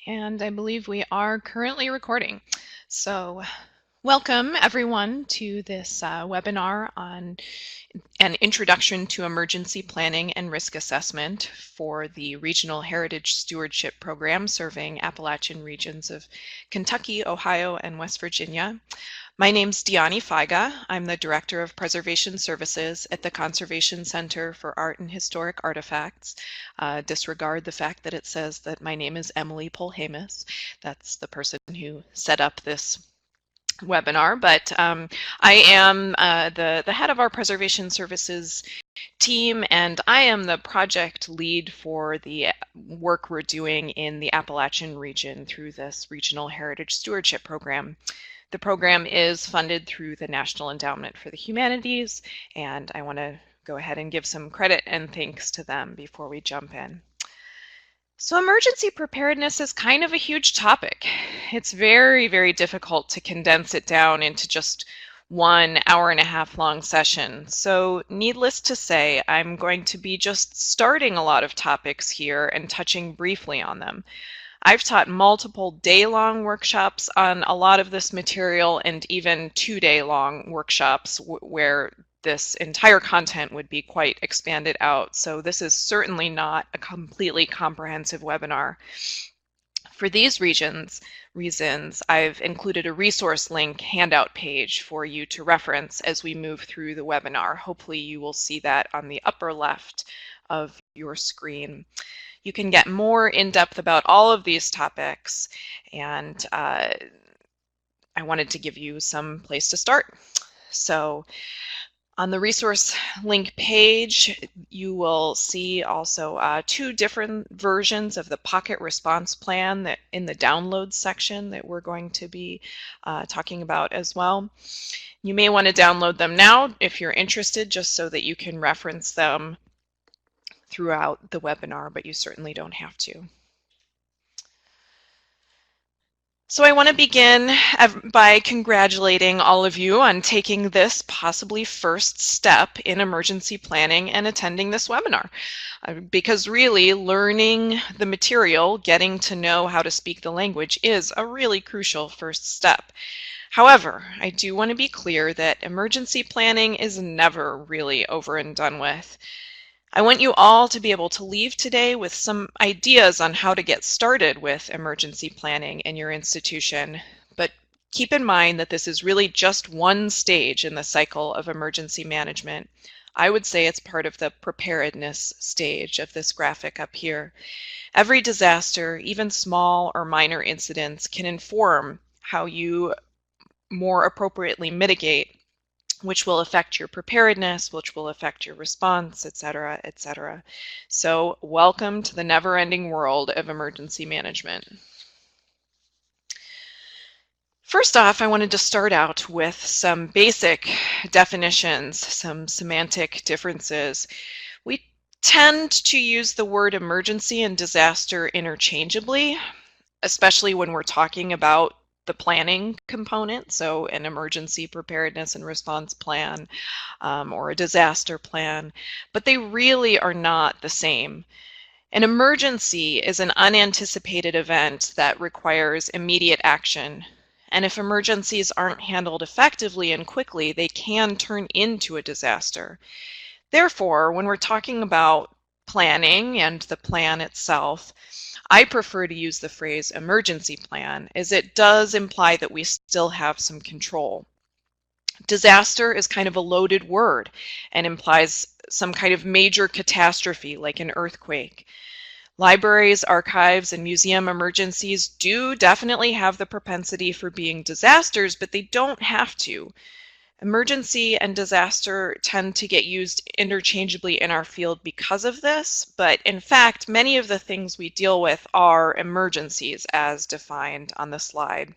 And I believe we are currently recording. So welcome everyone to this webinar on an introduction to emergency planning and risk assessment for the Regional Heritage Stewardship Program serving Appalachian regions of Kentucky, Ohio, and West Virginia. My name's Deani Faiga. I'm the Director of Preservation Services at the Conservation Center for Art and Historic Artifacts. Disregard the fact that it says that my name is Emily Polhamus. That's the person who set up this webinar, but I am the head of our Preservation Services team, and I am the project lead for the work we're doing in the Appalachian region through this Regional Heritage Stewardship Program. The program is funded through the National Endowment for the Humanities, and I want to go ahead and give some credit and thanks to them before we jump in. So emergency preparedness is kind of a huge topic. It's very, very difficult to condense it down into just 1 hour-and-a-half long session. So needless to say, I'm going to be just starting a lot of topics here and touching briefly on them. I've taught multiple day-long workshops on a lot of this material, and even 2-day-long workshops where this entire content would be quite expanded out. So this is certainly not a completely comprehensive webinar. For these reasons, I've included a resource link handout page for you to reference as we move through the webinar. Hopefully you will see that on the upper left of your screen. You can get more in-depth about all of these topics, and I wanted to give you some place to start. So on the resource link page, you will see also 2 different versions of the Pocket Response Plan that in the downloads section that we're going to be talking about as well. You may want to download them now if you're interested, just so that you can reference them throughout the webinar, but you certainly don't have to. So I want to begin by congratulating all of you on taking this possibly first step in emergency planning and attending this webinar. Because really, learning the material, getting to know how to speak the language is a really crucial first step. However, I do want to be clear that emergency planning is never really over and done with. I want you all to be able to leave today with some ideas on how to get started with emergency planning in your institution, but keep in mind that this is really just one stage in the cycle of emergency management. I would say it's part of the preparedness stage of this graphic up here. Every disaster, even small or minor incidents, can inform how you more appropriately mitigate, which will affect your preparedness, which will affect your response, etc., etc. So welcome to the never-ending world of emergency management. First off, I wanted to start out with some basic definitions, some semantic differences. We tend to use the word emergency and disaster interchangeably, especially when we're talking about the planning component, so an emergency preparedness and response plan or a disaster plan, but they really are not the same. An emergency is an unanticipated event that requires immediate action, and if emergencies aren't handled effectively and quickly, they can turn into a disaster. Therefore, when we're talking about planning and the plan itself, I prefer to use the phrase emergency plan, as it does imply that we still have some control. Disaster is kind of a loaded word and implies some kind of major catastrophe like an earthquake. Libraries, archives, and museum emergencies do definitely have the propensity for being disasters, but they don't have to. Emergency and disaster tend to get used interchangeably in our field because of this, but in fact, many of the things we deal with are emergencies as defined on the slide.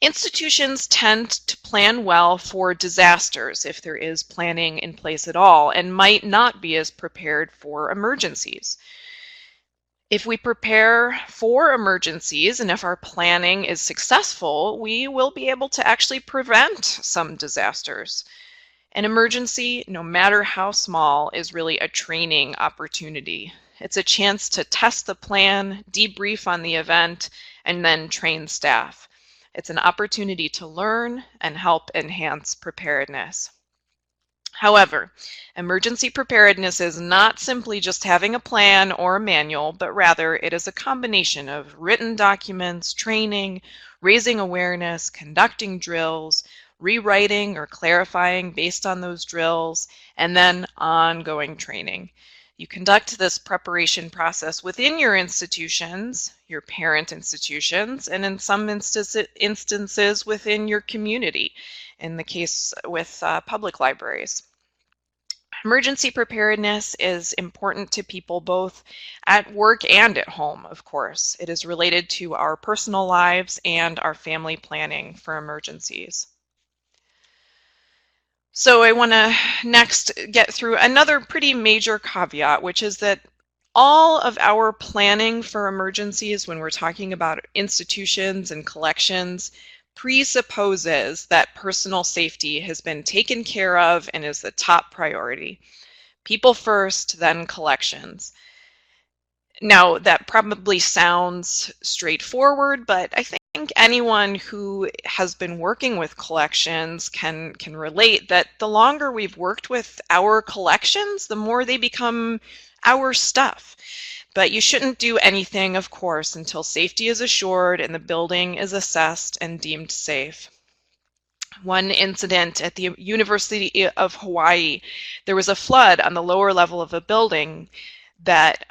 Institutions tend to plan well for disasters if there is planning in place at all, and might not be as prepared for emergencies. If we prepare for emergencies and if our planning is successful, we will be able to actually prevent some disasters. An emergency, no matter how small, is really a training opportunity. It's a chance to test the plan, debrief on the event, and then train staff. It's an opportunity to learn and help enhance preparedness. However, emergency preparedness is not simply just having a plan or a manual, but rather it is a combination of written documents, training, raising awareness, conducting drills, rewriting or clarifying based on those drills, and then ongoing training. You conduct this preparation process within your institutions, your parent institutions, and in some instances within your community, in the case with public libraries. Emergency preparedness is important to people both at work and at home, of course. It is related to our personal lives and our family planning for emergencies. So I want to next get through another pretty major caveat, which is that all of our planning for emergencies when we're talking about institutions and collections presupposes that personal safety has been taken care of and is the top priority. People first, then collections. Now, that probably sounds straightforward, but I think anyone who has been working with collections can relate that the longer we've worked with our collections, the more they become our stuff. But you shouldn't do anything, of course, until safety is assured and the building is assessed and deemed safe. One incident at the University of Hawaii, there was a flood on the lower level of a building that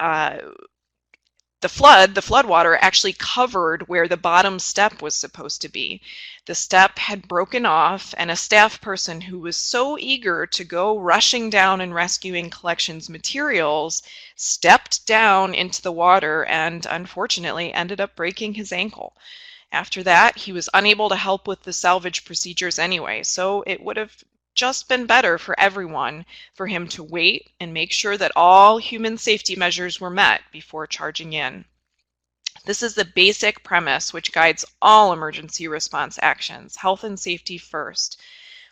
the floodwater actually covered where the bottom step was supposed to be. The step had broken off, and a staff person who was so eager to go rushing down and rescuing collections materials stepped down into the water and unfortunately ended up breaking his ankle. After that, he was unable to help with the salvage procedures anyway, so it would have just been better for everyone for him to wait and make sure that all human safety measures were met before charging in. This is the basic premise which guides all emergency response actions: health and safety first.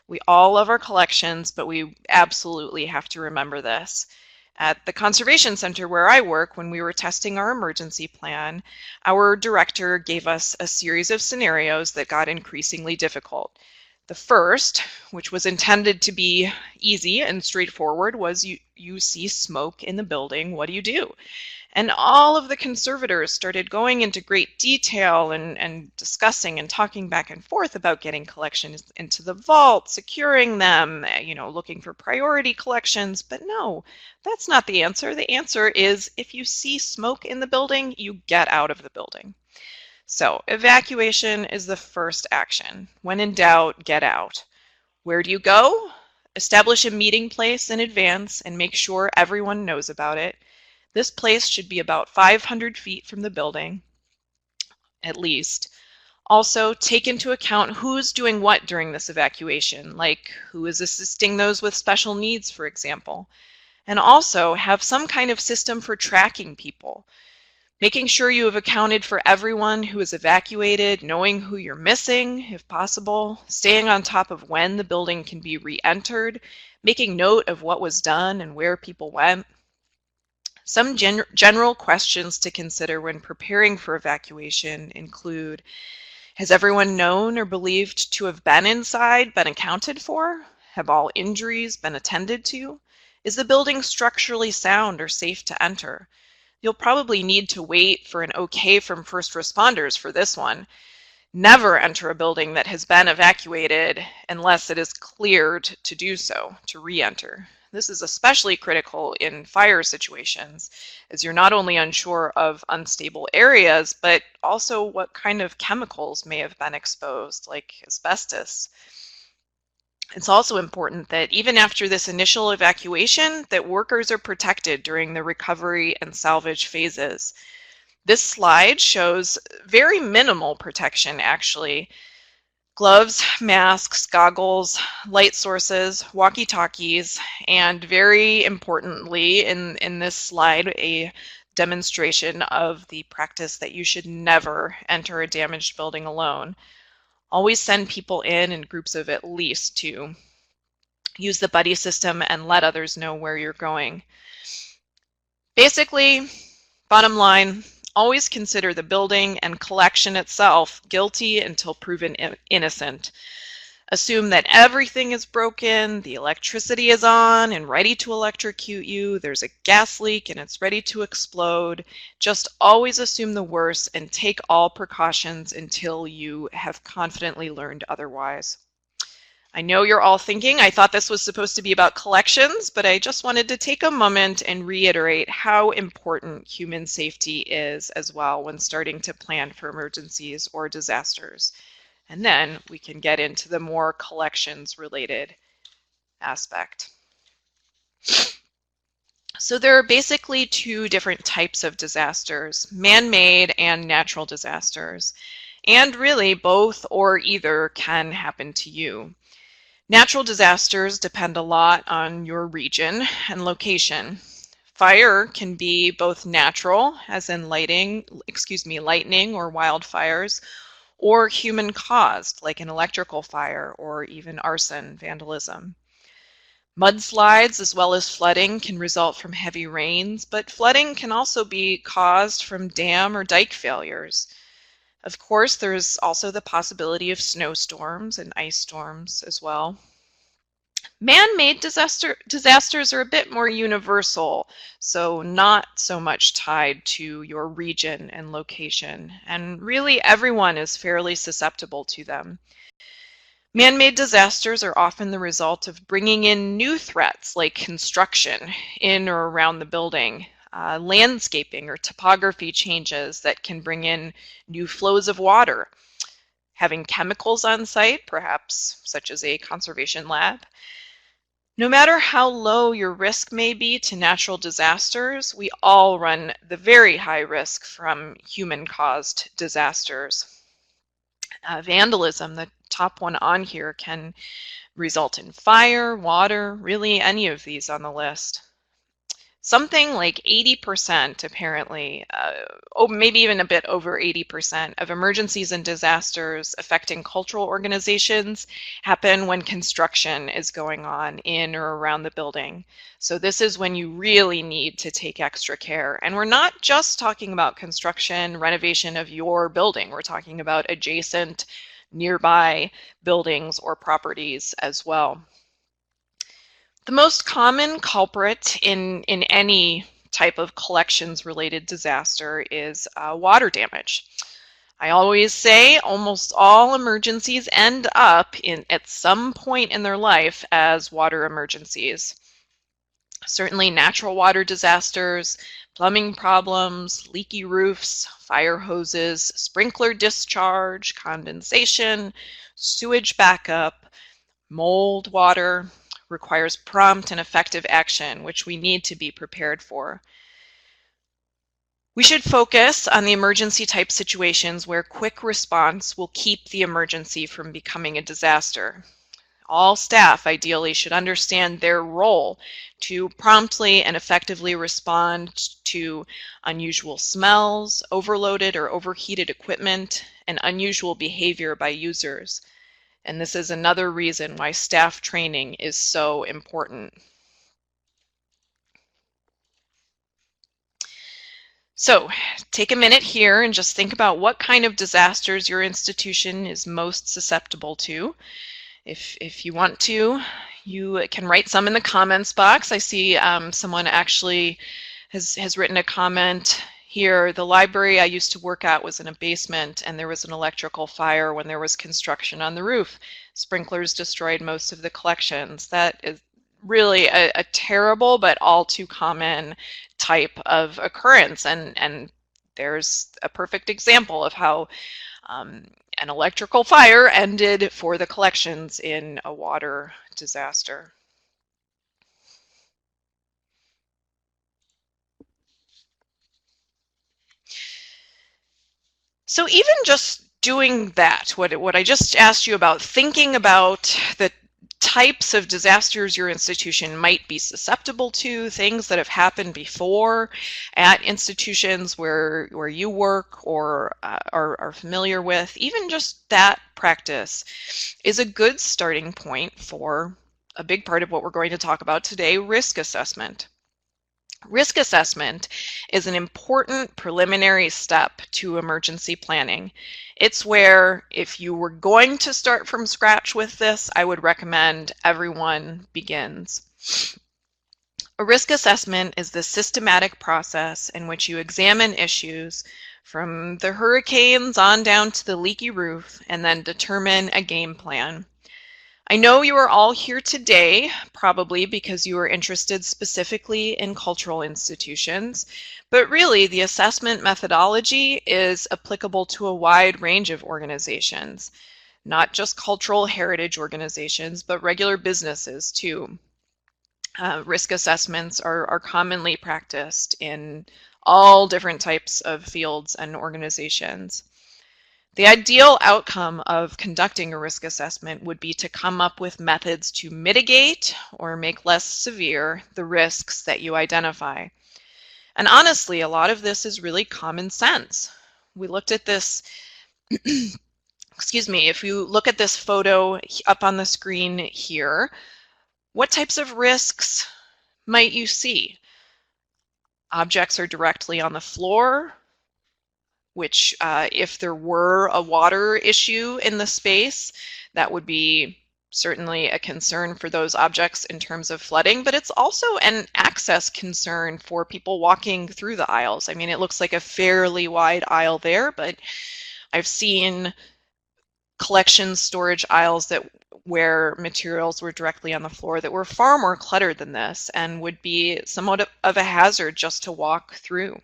We all love our collections, but we absolutely have to remember this. At the Conservation Center where I work, when we were testing our emergency plan, our director gave us a series of scenarios that got increasingly difficult. The first, which was intended to be easy and straightforward, was you see smoke in the building, what do? And all of the conservators started going into great detail and discussing and talking back and forth about getting collections into the vault, securing them, looking for priority collections. But no, that's not the answer. The answer is if you see smoke in the building, you get out of the building. So evacuation is the first action. When in doubt, get out. Where do you go? Establish a meeting place in advance and make sure everyone knows about it. This place should be about 500 feet from the building, at least. Also, take into account who's doing what during this evacuation, like who is assisting those with special needs, for example. And also have some kind of system for tracking people. Making sure you have accounted for everyone who is evacuated, knowing who you're missing, if possible, staying on top of when the building can be re-entered, making note of what was done and where people went. Some general questions to consider when preparing for evacuation include: has everyone known or believed to have been inside been accounted for? Have all injuries been attended to? Is the building structurally sound or safe to enter? You'll probably need to wait for an okay from first responders for this one. Never enter a building that has been evacuated unless it is cleared to do so, to re-enter. This is especially critical in fire situations, as you're not only unsure of unstable areas, but also what kind of chemicals may have been exposed, like asbestos. It's also important that even after this initial evacuation, that workers are protected during the recovery and salvage phases. This slide shows very minimal protection, actually. Gloves, masks, goggles, light sources, walkie-talkies, and very importantly in this slide, a demonstration of the practice that you should never enter a damaged building alone. Always send people in groups of at least 2. Use the buddy system and let others know where you're going. Basically, bottom line, always consider the building and collection itself guilty until proven innocent. Assume that everything is broken, the electricity is on and ready to electrocute you, there's a gas leak and it's ready to explode. Just always assume the worst and take all precautions until you have confidently learned otherwise. I know you're all thinking, I thought this was supposed to be about collections, but I just wanted to take a moment and reiterate how important human safety is as well when starting to plan for emergencies or disasters. And then we can get into the more collections related aspect. So there are basically two different types of disasters, man-made and natural disasters. And really both or either can happen to you. Natural disasters depend a lot on your region and location. Fire can be both natural, as in lightning or wildfires, or human caused, like an electrical fire or even arson, vandalism. Mudslides as well as flooding can result from heavy rains, but flooding can also be caused from dam or dike failures. Of course, there's also the possibility of snowstorms and ice storms as well. Man-made disasters are a bit more universal, so not so much tied to your region and location, and really everyone is fairly susceptible to them. Man-made disasters are often the result of bringing in new threats like construction in or around the building, landscaping or topography changes that can bring in new flows of water, having chemicals on site, perhaps such as a conservation lab. No matter how low your risk may be to natural disasters, we all run the very high risk from human-caused disasters. Vandalism, the top one on here, can result in fire, water, really any of these on the list. Something like 80% apparently, maybe even a bit over 80% of emergencies and disasters affecting cultural organizations happen when construction is going on in or around the building. So this is when you really need to take extra care. And we're not just talking about construction, renovation of your building. We're talking about adjacent, nearby buildings or properties as well. The most common culprit in any type of collections related disaster is water damage. I always say almost all emergencies end up at some point in their life as water emergencies. Certainly natural water disasters, plumbing problems, leaky roofs, fire hoses, sprinkler discharge, condensation, sewage backup, mold water, requires prompt and effective action, which we need to be prepared for. We should focus on the emergency type situations where quick response will keep the emergency from becoming a disaster. All staff ideally should understand their role to promptly and effectively respond to unusual smells, overloaded or overheated equipment, and unusual behavior by users. And this is another reason why staff training is so important. So take a minute here and just think about what kind of disasters your institution is most susceptible to. If you want to, you can write some in the comments box. I see someone actually has written a comment here. The library I used to work at was in a basement and there was an electrical fire when there was construction on the roof. Sprinklers destroyed most of the collections. That is really a terrible but all too common type of occurrence, and there's a perfect example of how an electrical fire ended for the collections in a water disaster. So even just doing that, what I just asked you about, thinking about the types of disasters your institution might be susceptible to, things that have happened before at institutions where you work or are familiar with, even just that practice is a good starting point for a big part of what we're going to talk about today, risk assessment. Risk assessment is an important preliminary step to emergency planning. It's where, if you were going to start from scratch with this, I would recommend everyone begins. A risk assessment is the systematic process in which you examine issues from the hurricanes on down to the leaky roof and then determine a game plan. I know you are all here today, probably because you are interested specifically in cultural institutions, but really the assessment methodology is applicable to a wide range of organizations, not just cultural heritage organizations, but regular businesses too. Risk assessments are commonly practiced in all different types of fields and organizations. The ideal outcome of conducting a risk assessment would be to come up with methods to mitigate or make less severe the risks that you identify. And honestly, a lot of this is really common sense. We looked at this, excuse me, if you look at this photo up on the screen here, what types of risks might you see? Objects are directly on the floor, which if there were a water issue in the space, that would be certainly a concern for those objects in terms of flooding, but it's also an access concern for people walking through the aisles. I mean, it looks like a fairly wide aisle there, but I've seen collection storage aisles where materials were directly on the floor that were far more cluttered than this and would be somewhat of a hazard just to walk through.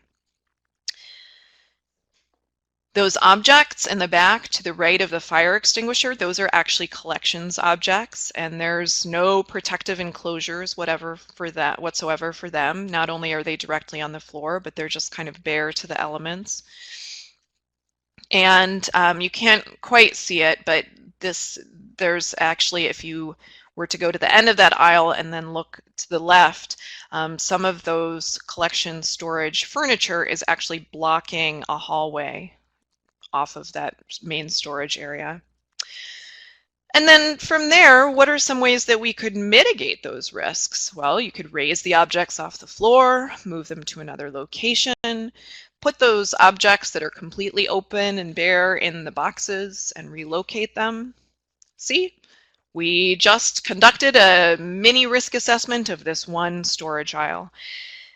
Those objects in the back to the right of the fire extinguisher, those are actually collections objects, and there's no protective enclosures whatsoever for them. Not only are they directly on the floor, but they're just kind of bare to the elements. And you can't quite see it, but there's actually, if you were to go to the end of that aisle and then look to the left, some of those collection storage furniture is actually blocking a hallway off of that main storage area. And then from there, what are some ways that we could mitigate those risks? Well, you could raise the objects off the floor, move them to another location, put those objects that are completely open and bare in the boxes and relocate them. See, we just conducted a mini risk assessment of this one storage aisle.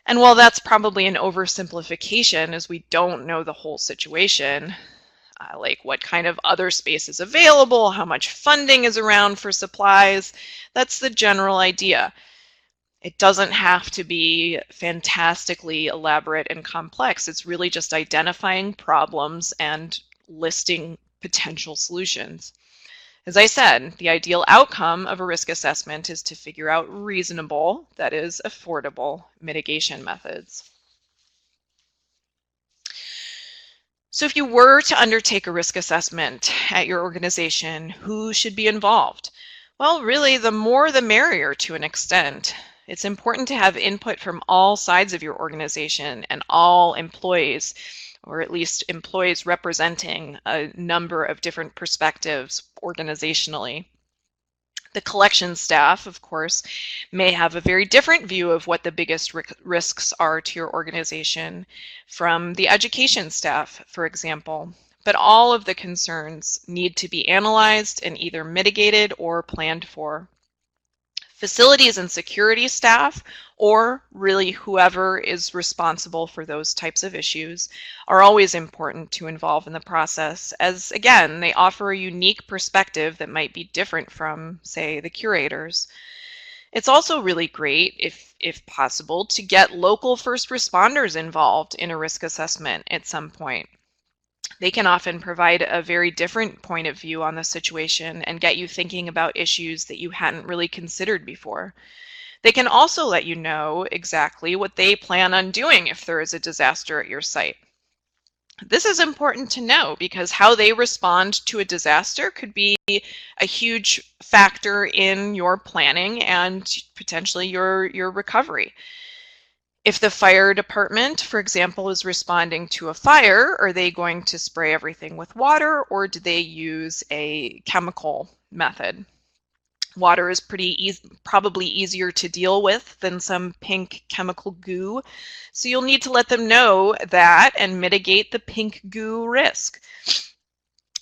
And while that's probably an oversimplification, as we don't know the whole situation, like what kind of other space is available, how much funding is around for supplies, that's the general idea. It doesn't have to be fantastically elaborate and complex. It's really just identifying problems and listing potential solutions. As I said, the ideal outcome of a risk assessment is to figure out reasonable, that is, affordable mitigation methods. So if you were to undertake a risk assessment at your organization, who should be involved? Well, really, the more the merrier to an extent. It's important to have input from all sides of your organization and all employees, or at least employees representing a number of different perspectives organizationally. The collection staff, of course, may have a very different view of what the biggest risks are to your organization from the education staff, for example. But all of the concerns need to be analyzed and either mitigated or planned for. Facilities and security staff, or really whoever is responsible for those types of issues, are always important to involve in the process, as again, they offer a unique perspective that might be different from, say, the curators. It's also really great, if possible, to get local first responders involved in a risk assessment at some point. They can often provide a very different point of view on the situation and get you thinking about issues that you hadn't really considered before. They can also let you know exactly what they plan on doing if there is a disaster at your site. This is important to know because how they respond to a disaster could be a huge factor in your planning and potentially your recovery. If the fire department, for example, is responding to a fire, are they going to spray everything with water or do they use a chemical method? Water is probably easier to deal with than some pink chemical goo. So you'll need to let them know that and mitigate the pink goo risk.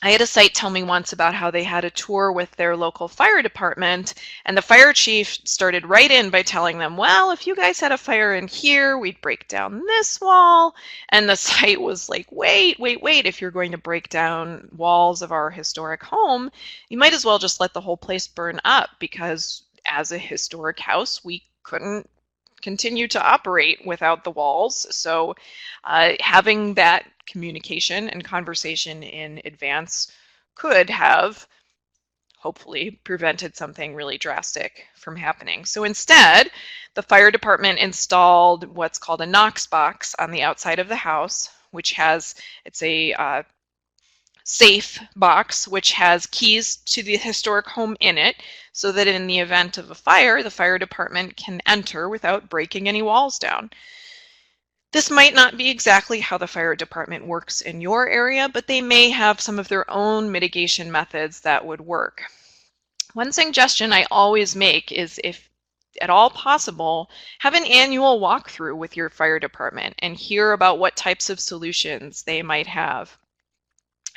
I had a site tell me once about how they had a tour with their local fire department, and the fire chief started right in by telling them, well, if you guys had a fire in here, we'd break down this wall. And the site was like, wait, if you're going to break down walls of our historic home, you might as well just let the whole place burn up, because as a historic house, we couldn't continue to operate without the walls. So having that communication and conversation in advance could have hopefully prevented something really drastic from happening. So instead, the fire department installed what's called a Knox box on the outside of the house, which has, it's a safe box which has keys to the historic home in it, so that in the event of a fire, the fire department can enter without breaking any walls down. This might not be exactly how the fire department works in your area, but they may have some of their own mitigation methods that would work. One suggestion I always make is, if at all possible, have an annual walkthrough with your fire department and hear about what types of solutions they might have.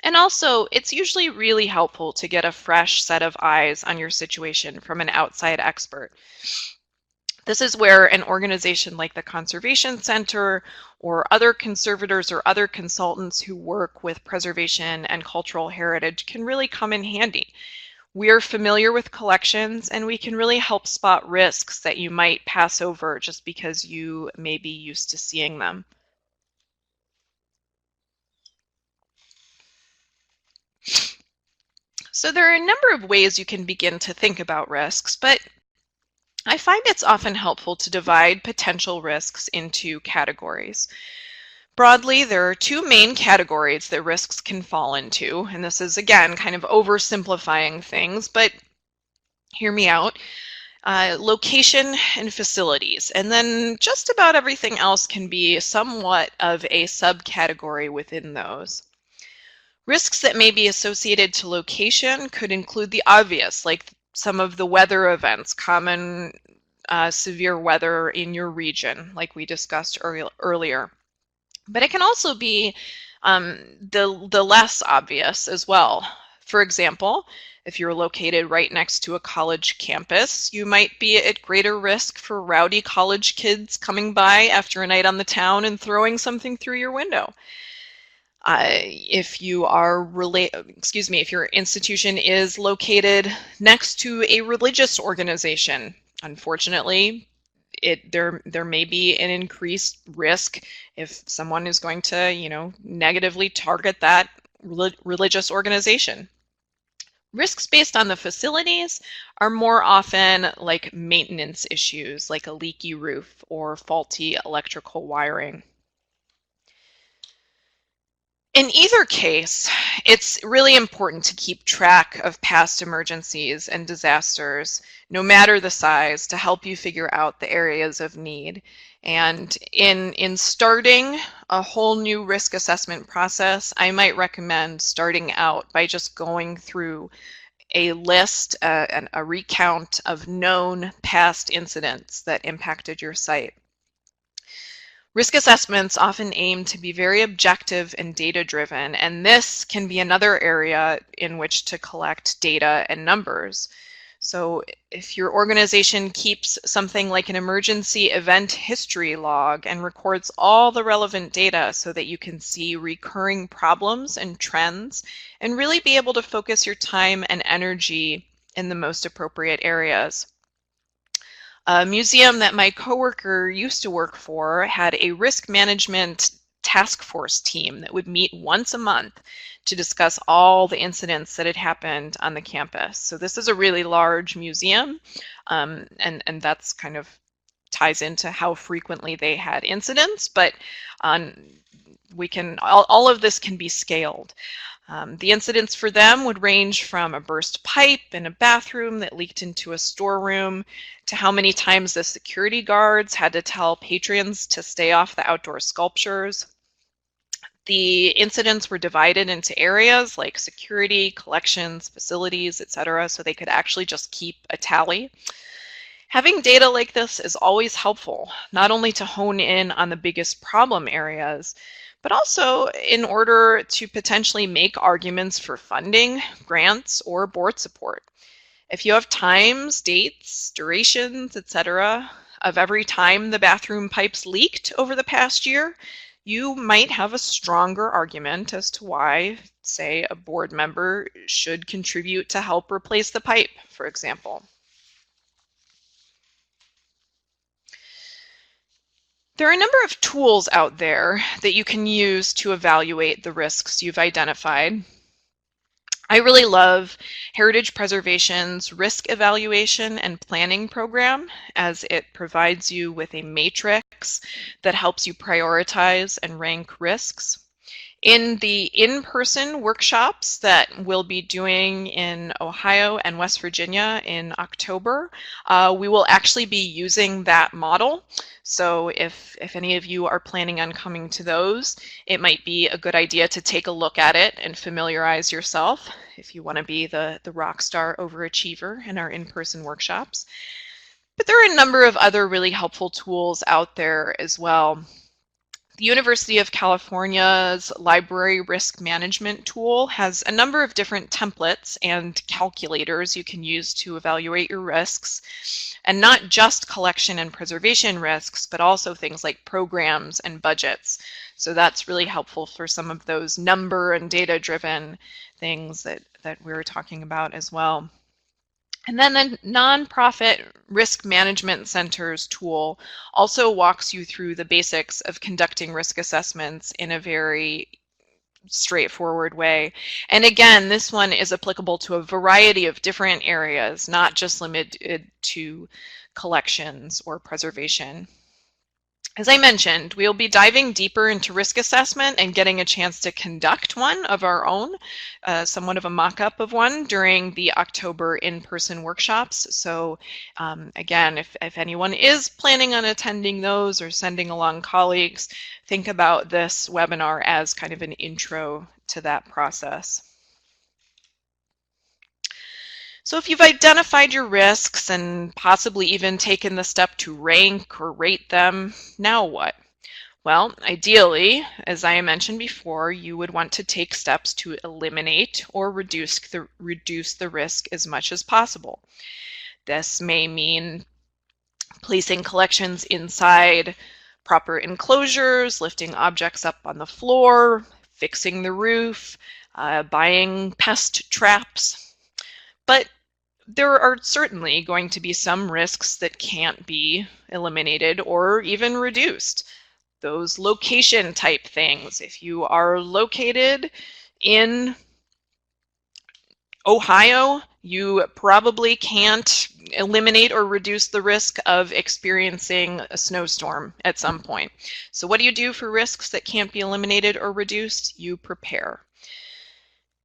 And also, it's usually really helpful to get a fresh set of eyes on your situation from an outside expert. This is where an organization like the Conservation Center or other conservators or other consultants who work with preservation and cultural heritage can really come in handy. We're familiar with collections, and we can really help spot risks that you might pass over just because you may be used to seeing them. So there are a number of ways you can begin to think about risks, but I find it's often helpful to divide potential risks into categories. Broadly, there are two main categories that risks can fall into, and this is, again, kind of oversimplifying things, but hear me out. Location and facilities, and then just about everything else can be somewhat of a subcategory within those. Risks that may be associated to location could include the obvious, like some of the weather events, common severe weather in your region, like we discussed earlier. But it can also be the less obvious as well. For example, if you're located right next to a college campus, you might be at greater risk for rowdy college kids coming by after a night on the town and throwing something through your window. If your institution is located next to a religious organization, unfortunately, there may be an increased risk if someone is going to, negatively target that religious organization. Risks based on the facilities are more often like maintenance issues, like a leaky roof or faulty electrical wiring. In either case, it's really important to keep track of past emergencies and disasters, no matter the size, to help you figure out the areas of need. And in starting a whole new risk assessment process, I might recommend starting out by just going through a list, and a recount of known past incidents that impacted your site. Risk assessments often aim to be very objective and data-driven, and this can be another area in which to collect data and numbers. So if your organization keeps something like an emergency event history log and records all the relevant data so that you can see recurring problems and trends and really be able to focus your time and energy in the most appropriate areas. A museum that my coworker used to work for had a risk management task force team that would meet once a month to discuss all the incidents that had happened on the campus. So this is a really large museum, and that's kind of ties into how frequently they had incidents, but all of this can be scaled. The incidents for them would range from a burst pipe in a bathroom that leaked into a storeroom to how many times the security guards had to tell patrons to stay off the outdoor sculptures. The incidents were divided into areas like security, collections, facilities, etc., so they could actually just keep a tally. Having data like this is always helpful, not only to hone in on the biggest problem areas, but also in order to potentially make arguments for funding, grants, or board support. If you have times, dates, durations, etc., of every time the bathroom pipes leaked over the past year, you might have a stronger argument as to why, say, a board member should contribute to help replace the pipe, for example. There are a number of tools out there that you can use to evaluate the risks you've identified. I really love Heritage Preservation's Risk Evaluation and Planning program, as it provides you with a matrix that helps you prioritize and rank risks. In the in-person workshops that we'll be doing in Ohio and West Virginia in October, we will actually be using that model. So if any of you are planning on coming to those, it might be a good idea to take a look at it and familiarize yourself if you want to be the rock star overachiever in our in-person workshops. But there are a number of other really helpful tools out there as well. The University of California's Library Risk Management tool has a number of different templates and calculators you can use to evaluate your risks, and not just collection and preservation risks, but also things like programs and budgets. So that's really helpful for some of those number and data-driven things that we're talking about as well. And then the Nonprofit Risk Management Center's tool also walks you through the basics of conducting risk assessments in a very straightforward way. And again, this one is applicable to a variety of different areas, not just limited to collections or preservation. As I mentioned, we'll be diving deeper into risk assessment and getting a chance to conduct one of our own, somewhat of a mock-up of one during the October in-person workshops. So again, if anyone is planning on attending those or sending along colleagues, think about this webinar as kind of an intro to that process. So if you've identified your risks and possibly even taken the step to rank or rate them, now what? Well, ideally, as I mentioned before, you would want to take steps to eliminate or reduce the risk as much as possible. This may mean placing collections inside proper enclosures, lifting objects up on the floor, fixing the roof, buying pest traps. But there are certainly going to be some risks that can't be eliminated or even reduced. Those location type things. If you are located in Ohio, you probably can't eliminate or reduce the risk of experiencing a snowstorm at some point. So what do you do for risks that can't be eliminated or reduced? You prepare.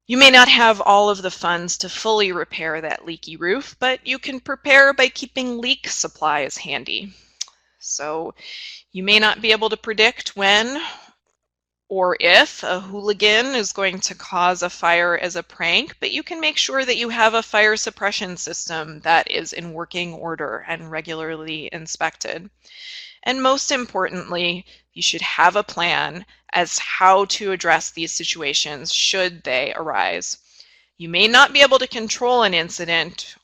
You may not have all of the funds to fully repair that leaky roof, but you can prepare by keeping leak supplies handy. So you may not be able to predict when or if a hooligan is going to cause a fire as a prank, but you can make sure that you have a fire suppression system that is in working order and regularly inspected. And most importantly, you should have a plan as how to address these situations should they arise. You may not be able to control an incident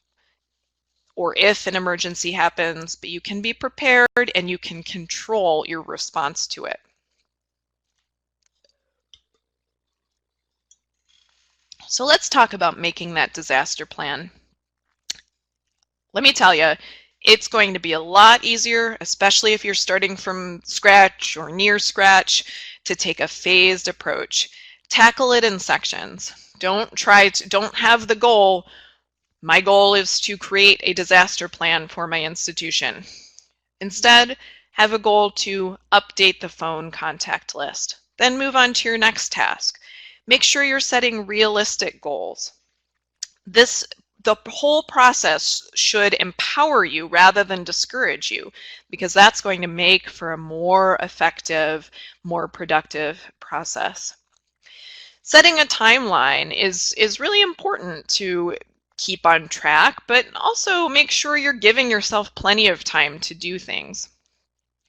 or if an emergency happens, but you can be prepared and you can control your response to it. So let's talk about making that disaster plan. Let me tell you, it's going to be a lot easier, especially if you're starting from scratch or near scratch, to take a phased approach. Tackle it in sections. Don't have the goal, my goal is to create a disaster plan for my institution. Instead, have a goal to update the phone contact list. Then move on to your next task. Make sure you're setting realistic goals. This the whole process should empower you rather than discourage you, because that's going to make for a more effective, more productive process. Setting a timeline is really important to keep on track, but also make sure you're giving yourself plenty of time to do things.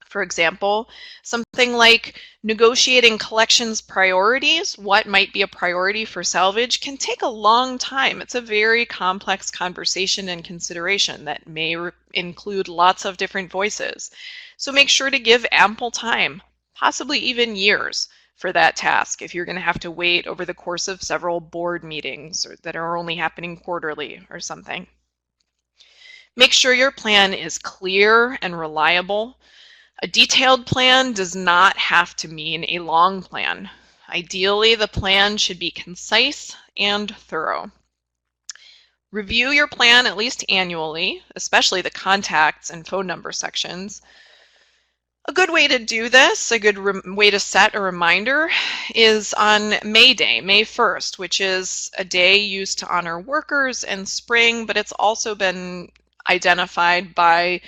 For example, something like negotiating collections priorities, what might be a priority for salvage, can take a long time. It's a very complex conversation and consideration that may include lots of different voices. So make sure to give ample time, possibly even years, for that task if you're going to have to wait over the course of several board meetings that are only happening quarterly or something. Make sure your plan is clear and reliable. A detailed plan does not have to mean a long plan. Ideally, the plan should be concise and thorough. Review your plan at least annually, especially the contacts and phone number sections. A good way to do this, a good way to set a reminder, is on May Day, May 1st, which is a day used to honor workers in spring, but it's also been identified by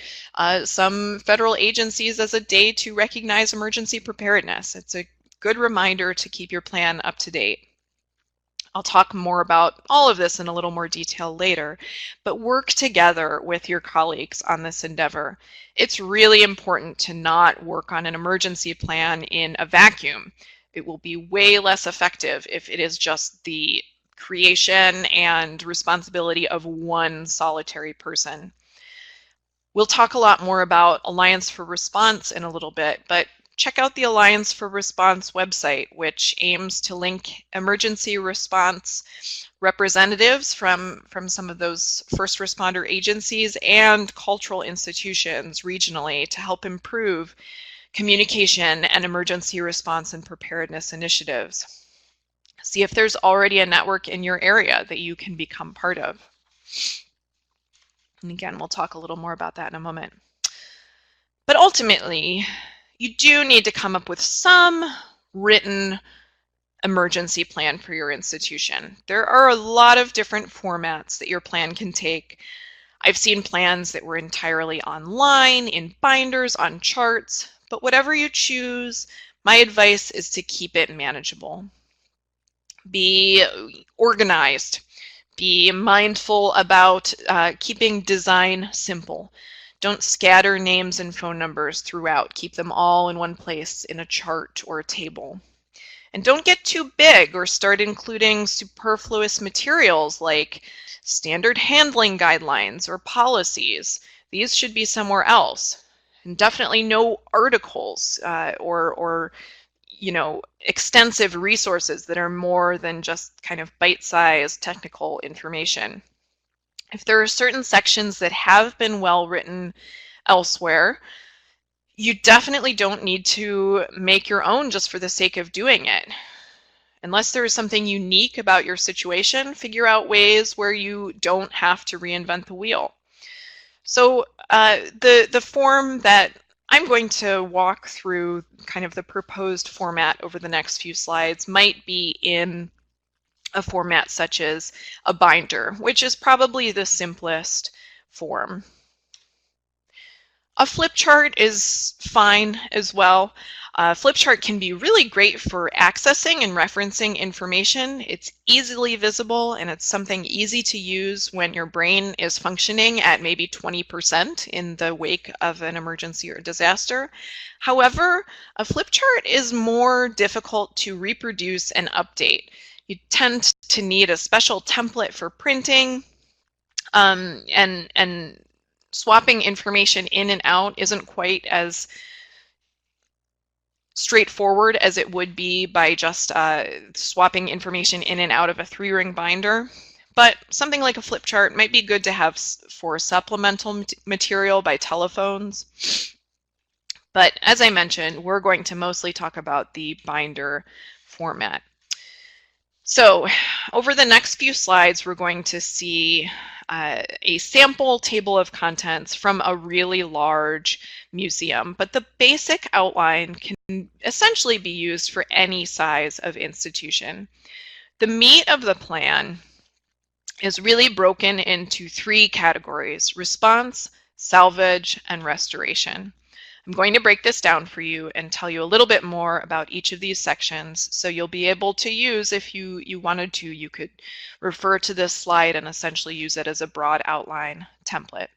some federal agencies as a day to recognize emergency preparedness. It's a good reminder to keep your plan up to date. I'll talk more about all of this in a little more detail later, but work together with your colleagues on this endeavor. It's really important to not work on an emergency plan in a vacuum. It will be way less effective if it is just the creation and responsibility of one solitary person. We'll talk a lot more about Alliance for Response in a little bit, but check out the Alliance for Response website, which aims to link emergency response representatives from some of those first responder agencies and cultural institutions regionally to help improve communication and emergency response and preparedness initiatives. See if there's already a network in your area that you can become part of. And again, we'll talk a little more about that in a moment. But ultimately, you do need to come up with some written emergency plan for your institution. There are a lot of different formats that your plan can take. I've seen plans that were entirely online, in binders, on charts, but whatever you choose, my advice is to keep it manageable. Be organized. Be mindful about keeping design simple. Don't scatter names and phone numbers throughout. Keep them all in one place in a chart or a table. And don't get too big or start including superfluous materials like standard handling guidelines or policies. These should be somewhere else. And definitely no articles or extensive resources that are more than just kind of bite-sized technical information. If there are certain sections that have been well written elsewhere, you definitely don't need to make your own just for the sake of doing it. Unless there is something unique about your situation, figure out ways where you don't have to reinvent the wheel. So the form that I'm going to walk through, kind of the proposed format over the next few slides, might be in a format such as a binder, which is probably the simplest form. A flip chart is fine as well. Flip chart can be really great for accessing and referencing information. It's easily visible and it's something easy to use when your brain is functioning at maybe 20% in the wake of an emergency or disaster. However, a flip chart is more difficult to reproduce and update. You tend to need a special template for printing, and swapping information in and out isn't quite as straightforward as it would be by just swapping information in and out of a 3-ring binder. But something like a flip chart might be good to have for supplemental material by telephones. But as I mentioned, we're going to mostly talk about the binder format. So over the next few slides, we're going to see a sample table of contents from a really large museum, but the basic outline can essentially be used for any size of institution. The meat of the plan is really broken into 3 categories: response, salvage, and restoration. I'm going to break this down for you and tell you a little bit more about each of these sections, so you'll be able to use, if you wanted to, you could refer to this slide and essentially use it as a broad outline template.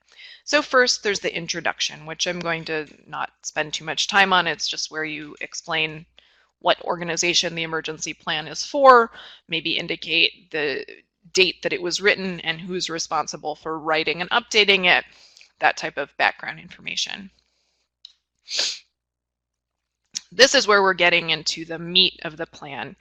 So first, there's the introduction, which I'm going to not spend too much time on. It's just where you explain what organization the emergency plan is for, maybe indicate the date that it was written and who's responsible for writing and updating it, that type of background information. This is where we're getting into the meat of the plan.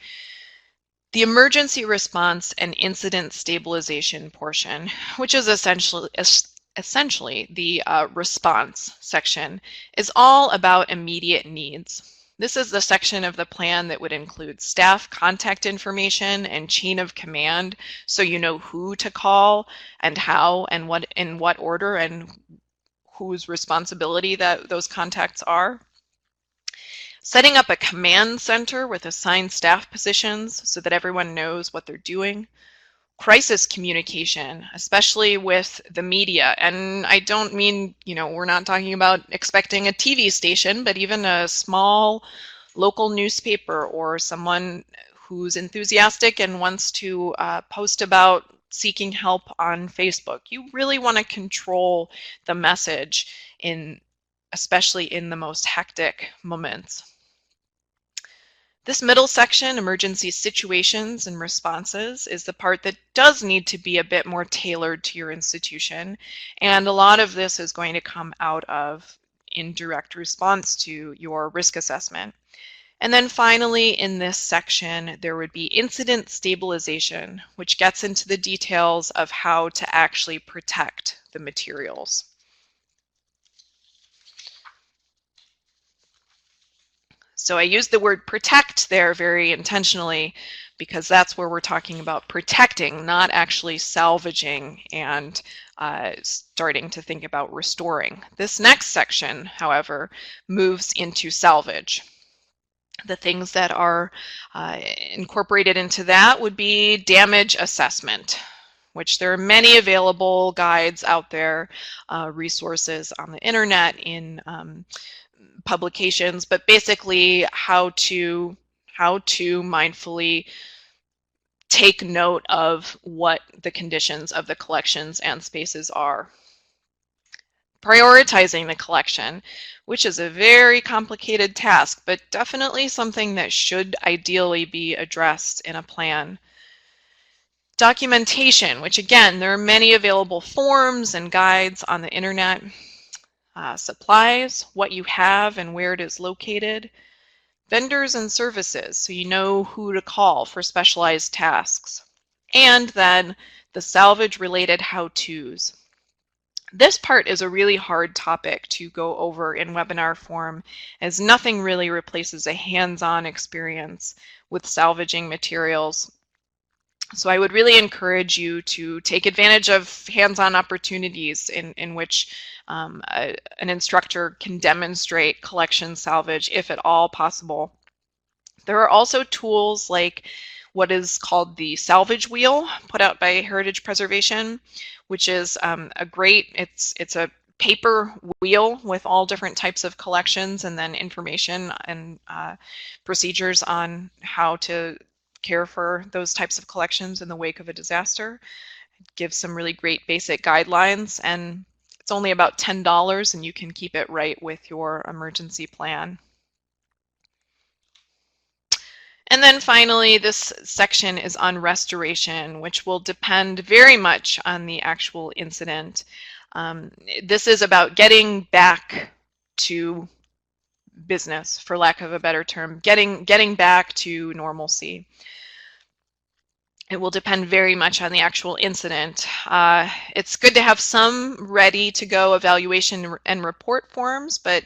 The emergency response and incident stabilization portion, which is essentially the response section, is all about immediate needs. This is the section of the plan that would include staff contact information and chain of command, so you know who to call and how and what in what order and whose responsibility that those contacts are. Setting up a command center with assigned staff positions so that everyone knows what they're doing. Crisis communication, especially with the media. And I don't mean, we're not talking about expecting a TV station, but even a small local newspaper or someone who's enthusiastic and wants to post about seeking help on Facebook. You really want to control the message, especially in the most hectic moments. This middle section, emergency situations and responses, is the part that does need to be a bit more tailored to your institution. And a lot of this is going to come out of indirect response to your risk assessment. And then finally, in this section, there would be incident stabilization, which gets into the details of how to actually protect the materials. So I used the word protect there very intentionally because that's where we're talking about protecting, not actually salvaging and starting to think about restoring. This next section, however, moves into salvage. The things that are incorporated into that would be damage assessment, which there are many available guides out there, resources on the internet, in publications, but basically how to mindfully take note of what the conditions of the collections and spaces are. Prioritizing the collection, which is a very complicated task, but definitely something that should ideally be addressed in a plan. Documentation, which again, there are many available forms and guides on the internet. Supplies, what you have and where it is located. Vendors and services, so you know who to call for specialized tasks. And then the salvage related how-tos. This part is a really hard topic to go over in webinar form, as nothing really replaces a hands-on experience with salvaging materials. So I would really encourage you to take advantage of hands-on opportunities in which an instructor can demonstrate collection salvage, if at all possible. There are also tools like what is called the Salvage Wheel, put out by Heritage Preservation, which is it's a paper wheel with all different types of collections and then information and procedures on how to care for those types of collections in the wake of a disaster. It gives some really great basic guidelines, and it's only about $10 and you can keep it right with your emergency plan. And then finally, this section is on restoration, which will depend very much on the actual incident. This is about getting back to business, for lack of a better term, getting back to normalcy. It will depend very much on the actual incident. It's good to have some ready-to-go evaluation and report forms, but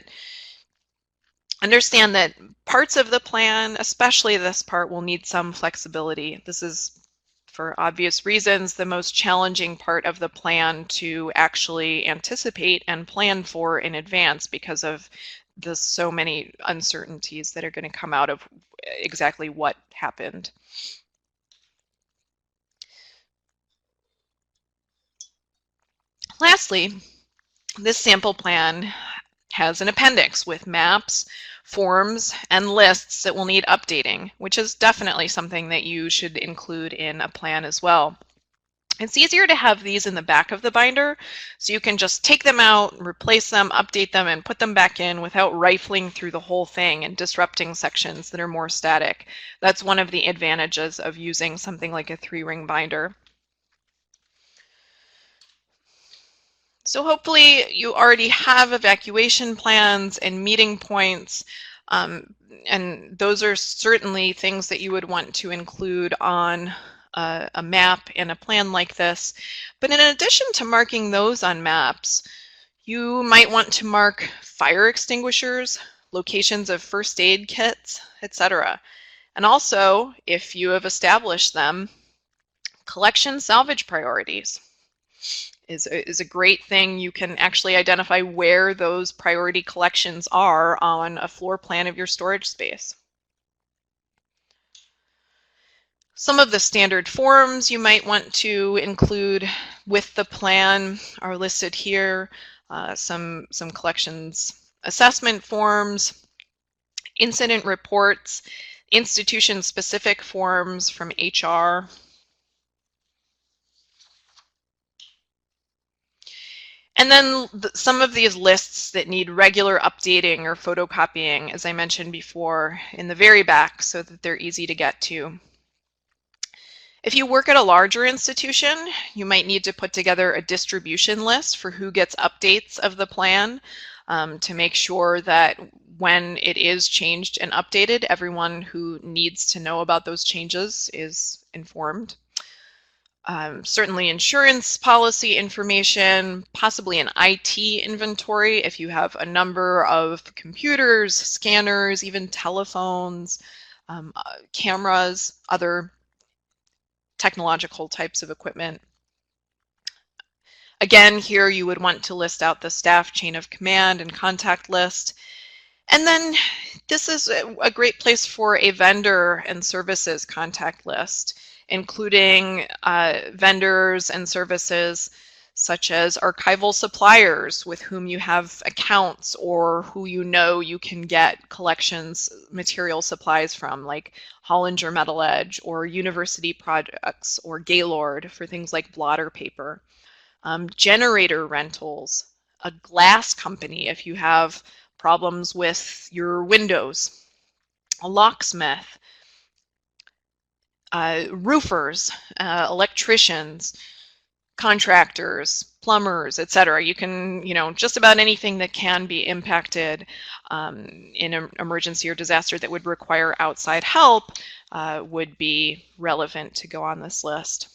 understand that parts of the plan, especially this part, will need some flexibility. This is, for obvious reasons, the most challenging part of the plan to actually anticipate and plan for in advance because of the so many uncertainties that are going to come out of exactly what happened. lastly, this sample plan has an appendix with maps, forms, and lists that will need updating, which is definitely something that you should include in a plan as well. It's easier to have these in the back of the binder, so you can just take them out, replace them, update them, and put them back in without rifling through the whole thing and disrupting sections that are more static. That's one of the advantages of using something like a 3-ring binder. So hopefully you already have evacuation plans and meeting points, and those are certainly things that you would want to include on a map in a plan like this. But in addition to marking those on maps, you might want to mark fire extinguishers, locations of first aid kits, etc. And also, if you have established them, collection salvage priorities is a great thing. You can actually identify where those priority collections are on a floor plan of your storage space. Some of the standard forms you might want to include with the plan are listed here. Some collections assessment forms, incident reports, institution-specific forms from HR. And then some of these lists that need regular updating or photocopying, as I mentioned before, in the very back so that they're easy to get to. If you work at a larger institution, you might need to put together a distribution list for who gets updates of the plan to make sure that when it is changed and updated, everyone who needs to know about those changes is informed. Certainly insurance policy information, possibly an IT inventory if you have a number of computers, scanners, even telephones, cameras, other technological types of equipment. Again, here you would want to list out the staff chain of command and contact list. And then this is a great place for a vendor and services contact list, including vendors and services such as archival suppliers with whom you have accounts or who you know you can get collections material supplies from, like Hollinger Metal Edge or University Projects or Gaylord for things like blotter paper. Generator rentals, a glass company if you have problems with your windows, a locksmith, roofers, electricians, contractors, plumbers, etc. You can, just about anything that can be impacted in an emergency or disaster that would require outside help would be relevant to go on this list.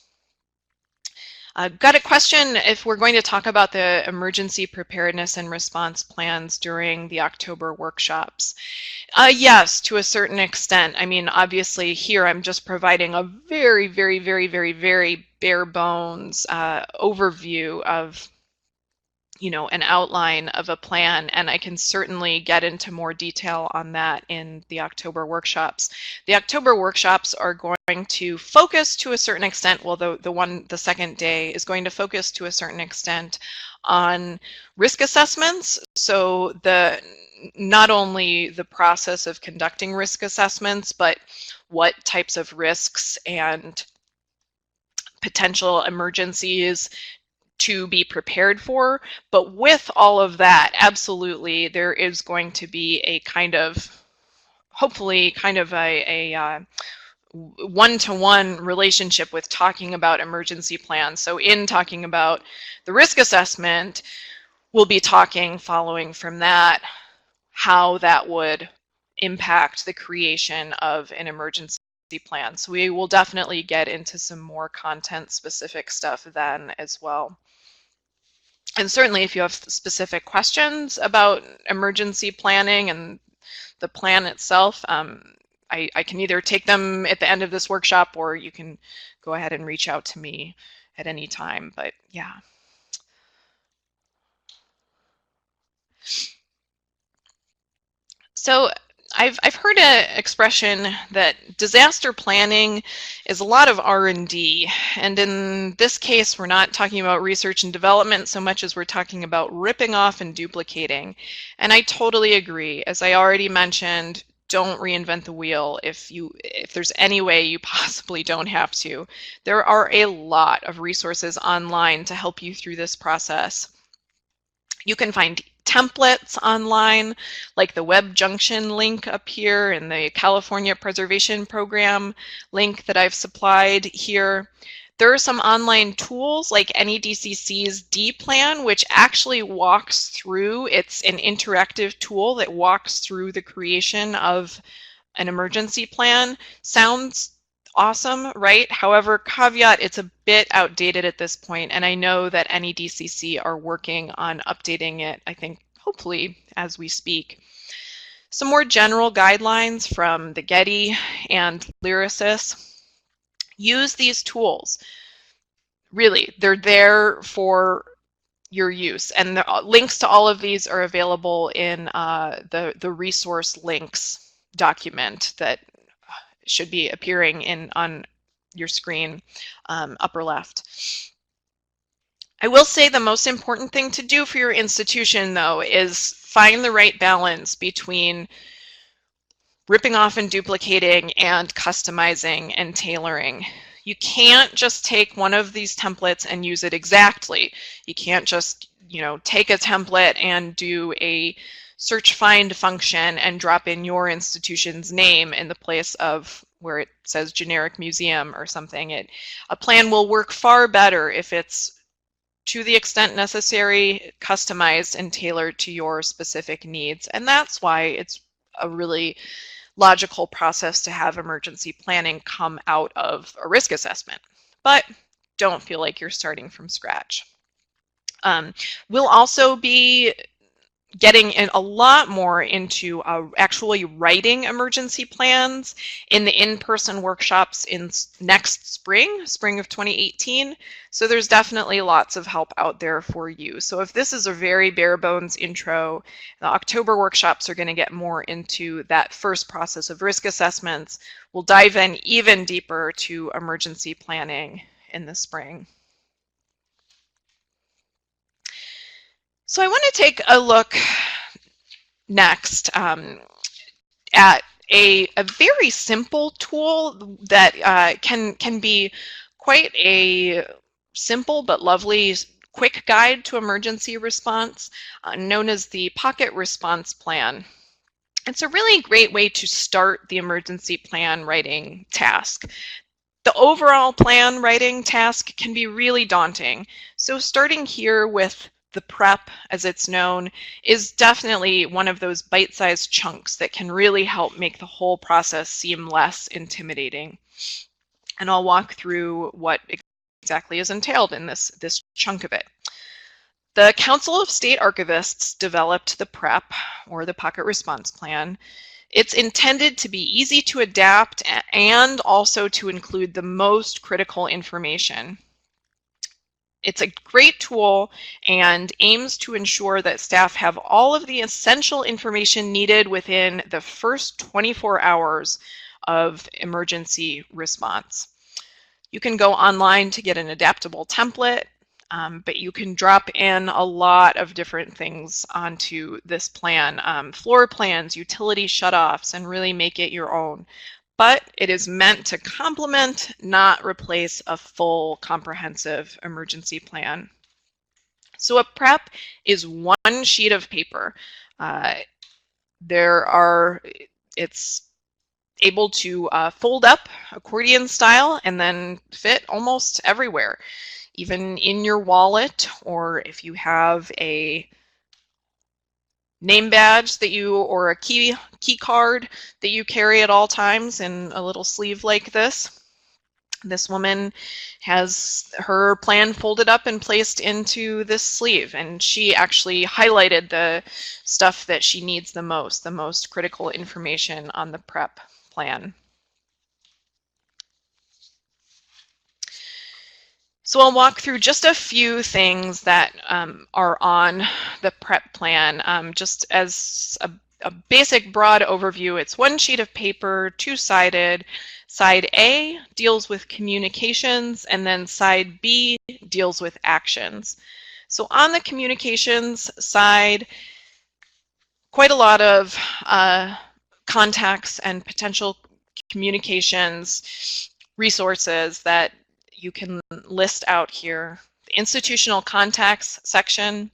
Got a question if we're going to talk about the emergency preparedness and response plans during the October workshops. Yes, to a certain extent. I mean, obviously here I'm just providing a very, very, very, very, very bare bones overview of an outline of a plan, and I can certainly get into more detail on that in the October workshops. The October workshops are going to focus to a certain extent, well, the second day is going to focus to a certain extent on risk assessments. So not only the process of conducting risk assessments, but what types of risks and potential emergencies to be prepared for. But with all of that, absolutely, there is going to be a kind of, hopefully, kind of a one-to-one relationship with talking about emergency plans. So in talking about the risk assessment, we'll be talking, following from that, how that would impact the creation of an emergency plan. So we will definitely get into some more content-specific stuff then as well. And certainly if you have specific questions about emergency planning and the plan itself, I can either take them at the end of this workshop, or you can go ahead and reach out to me at any time. But yeah. So I've heard an expression that disaster planning is a lot of R&D, and in this case we're not talking about research and development so much as we're talking about ripping off and duplicating. And I totally agree. As I already mentioned, don't reinvent the wheel if there's any way you possibly don't have to. There are a lot of resources online to help you through this process. You can find templates online, like the Web Junction link up here and the California Preservation Program link that I've supplied here. There are some online tools like NEDCC's D-Plan, which actually walks through, it's an interactive tool that walks through the creation of an emergency plan. Sounds awesome, right? However, caveat, it's a bit outdated at this point, and I know that NEDCC are working on updating it, I think, hopefully, as we speak. Some more general guidelines from the Getty and Lyrasis. Use these tools. Really, they're there for your use, and the links to all of these are available in the resource links document that should be appearing on your screen, upper left. I will say the most important thing to do for your institution, though, is find the right balance between ripping off and duplicating and customizing and tailoring. You can't just take one of these templates and use it exactly. You can't just, take a template and do a search find function and drop in your institution's name in the place of where it says generic museum or something. A plan will work far better if it's, to the extent necessary, customized and tailored to your specific needs. And that's why it's a really logical process to have emergency planning come out of a risk assessment. But don't feel like you're starting from scratch. We'll also be getting in a lot more into actually writing emergency plans in the in-person workshops in next spring of 2018. So there's definitely lots of help out there for you. So if this is a very bare bones intro, the October workshops are going to get more into that first process of risk assessments. We'll dive in even deeper to emergency planning in the spring. So I want to take a look next at a very simple tool that can be quite a simple but lovely quick guide to emergency response, known as the Pocket Response Plan. It's a really great way to start the emergency plan writing task. The overall plan writing task can be really daunting, so starting here with the prep, as it's known, is definitely one of those bite-sized chunks that can really help make the whole process seem less intimidating. And I'll walk through what exactly is entailed in this chunk of it. The Council of State Archivists developed the PREP, or the Pocket Response Plan. It's intended to be easy to adapt and also to include the most critical information. It's a great tool and aims to ensure that staff have all of the essential information needed within the first 24 hours of emergency response. You can go online to get an adaptable template, but you can drop in a lot of different things onto this plan, floor plans, utility shutoffs, and really make it your own. But it is meant to complement, not replace, a full comprehensive emergency plan. So a PREP is one sheet of paper. It's able to fold up accordion style and then fit almost everywhere, even in your wallet, or if you have a name badge that or a key card that you carry at all times in a little sleeve like this. This woman has her plan folded up and placed into this sleeve, and she actually highlighted the stuff that she needs the most critical information on the PREP plan. So I'll walk through just a few things that are on the PREP plan, just as a basic broad overview. It's one sheet of paper, two-sided. Side A deals with communications, and then side B deals with actions. So on the communications side, quite a lot of contacts and potential communications resources that you can list out here. The institutional contacts section,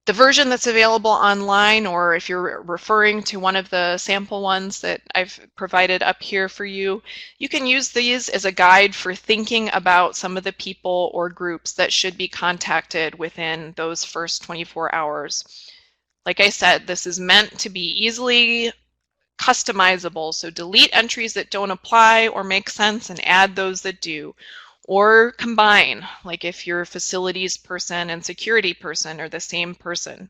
the version that's available online, or if you're referring to one of the sample ones that I've provided up here for you, you can use these as a guide for thinking about some of the people or groups that should be contacted within those first 24 hours. Like I said, this is meant to be easily customizable, so delete entries that don't apply or make sense and add those that do. Or combine, like if your facilities person and security person are the same person.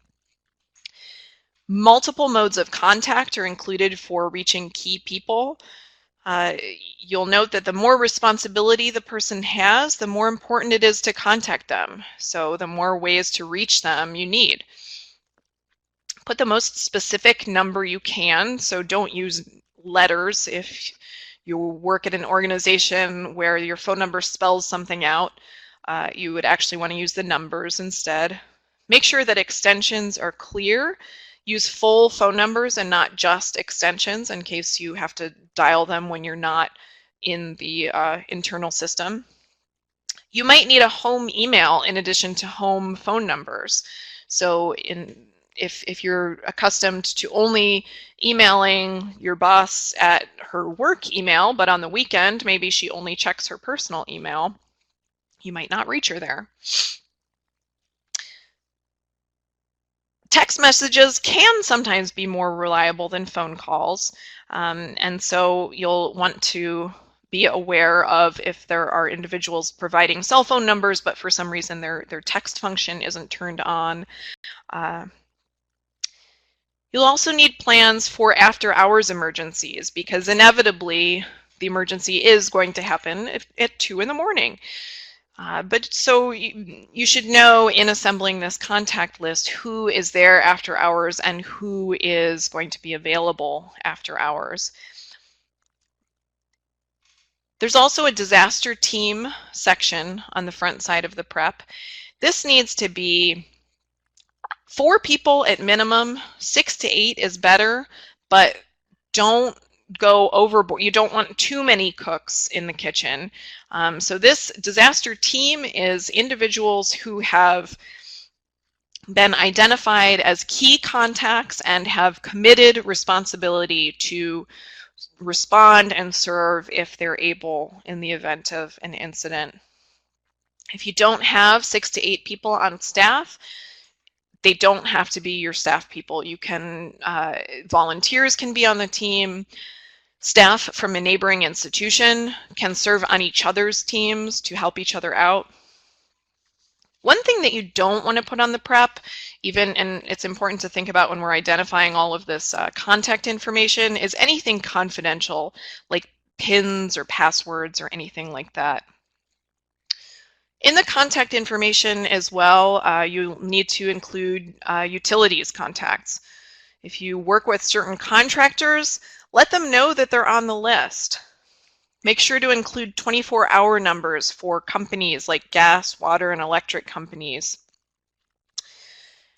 Multiple modes of contact are included for reaching key people. You'll note that the more responsibility the person has, the more important it is to contact them. So the more ways to reach them you need. Put the most specific number you can, so don't use letters if you work at an organization where your phone number spells something out. You would actually want to use the numbers instead. Make sure that extensions are clear. Use full phone numbers and not just extensions in case you have to dial them when you're not in the internal system. You might need a home email in addition to home phone numbers. So if you're accustomed to only emailing your boss at her work email, but on the weekend, maybe she only checks her personal email, you might not reach her there. Text messages can sometimes be more reliable than phone calls, and so you'll want to be aware of if there are individuals providing cell phone numbers, but for some reason their text function isn't turned on. You'll also need plans for after-hours emergencies, because inevitably the emergency is going to happen at 2 in the morning. But so you should know in assembling this contact list who is there after hours and who is going to be available after hours. There's also a disaster team section on the front side of the prep. This needs to be 4 people at minimum. 6 to 8 is better, but don't go overboard. You don't want too many cooks in the kitchen. So this disaster team is individuals who have been identified as key contacts and have committed responsibility to respond and serve if they're able in the event of an incident. If you don't have 6 to 8 people on staff, they don't have to be your staff people. You can, volunteers can be on the team. Staff from a neighboring institution can serve on each other's teams to help each other out. One thing that you don't want to put on the prep, and it's important to think about when we're identifying all of this contact information, is anything confidential, like PINs or passwords or anything like that. In the contact information as well, you need to include utilities contacts. If you work with certain contractors, let them know that they're on the list. Make sure to include 24-hour numbers for companies like gas, water, and electric companies.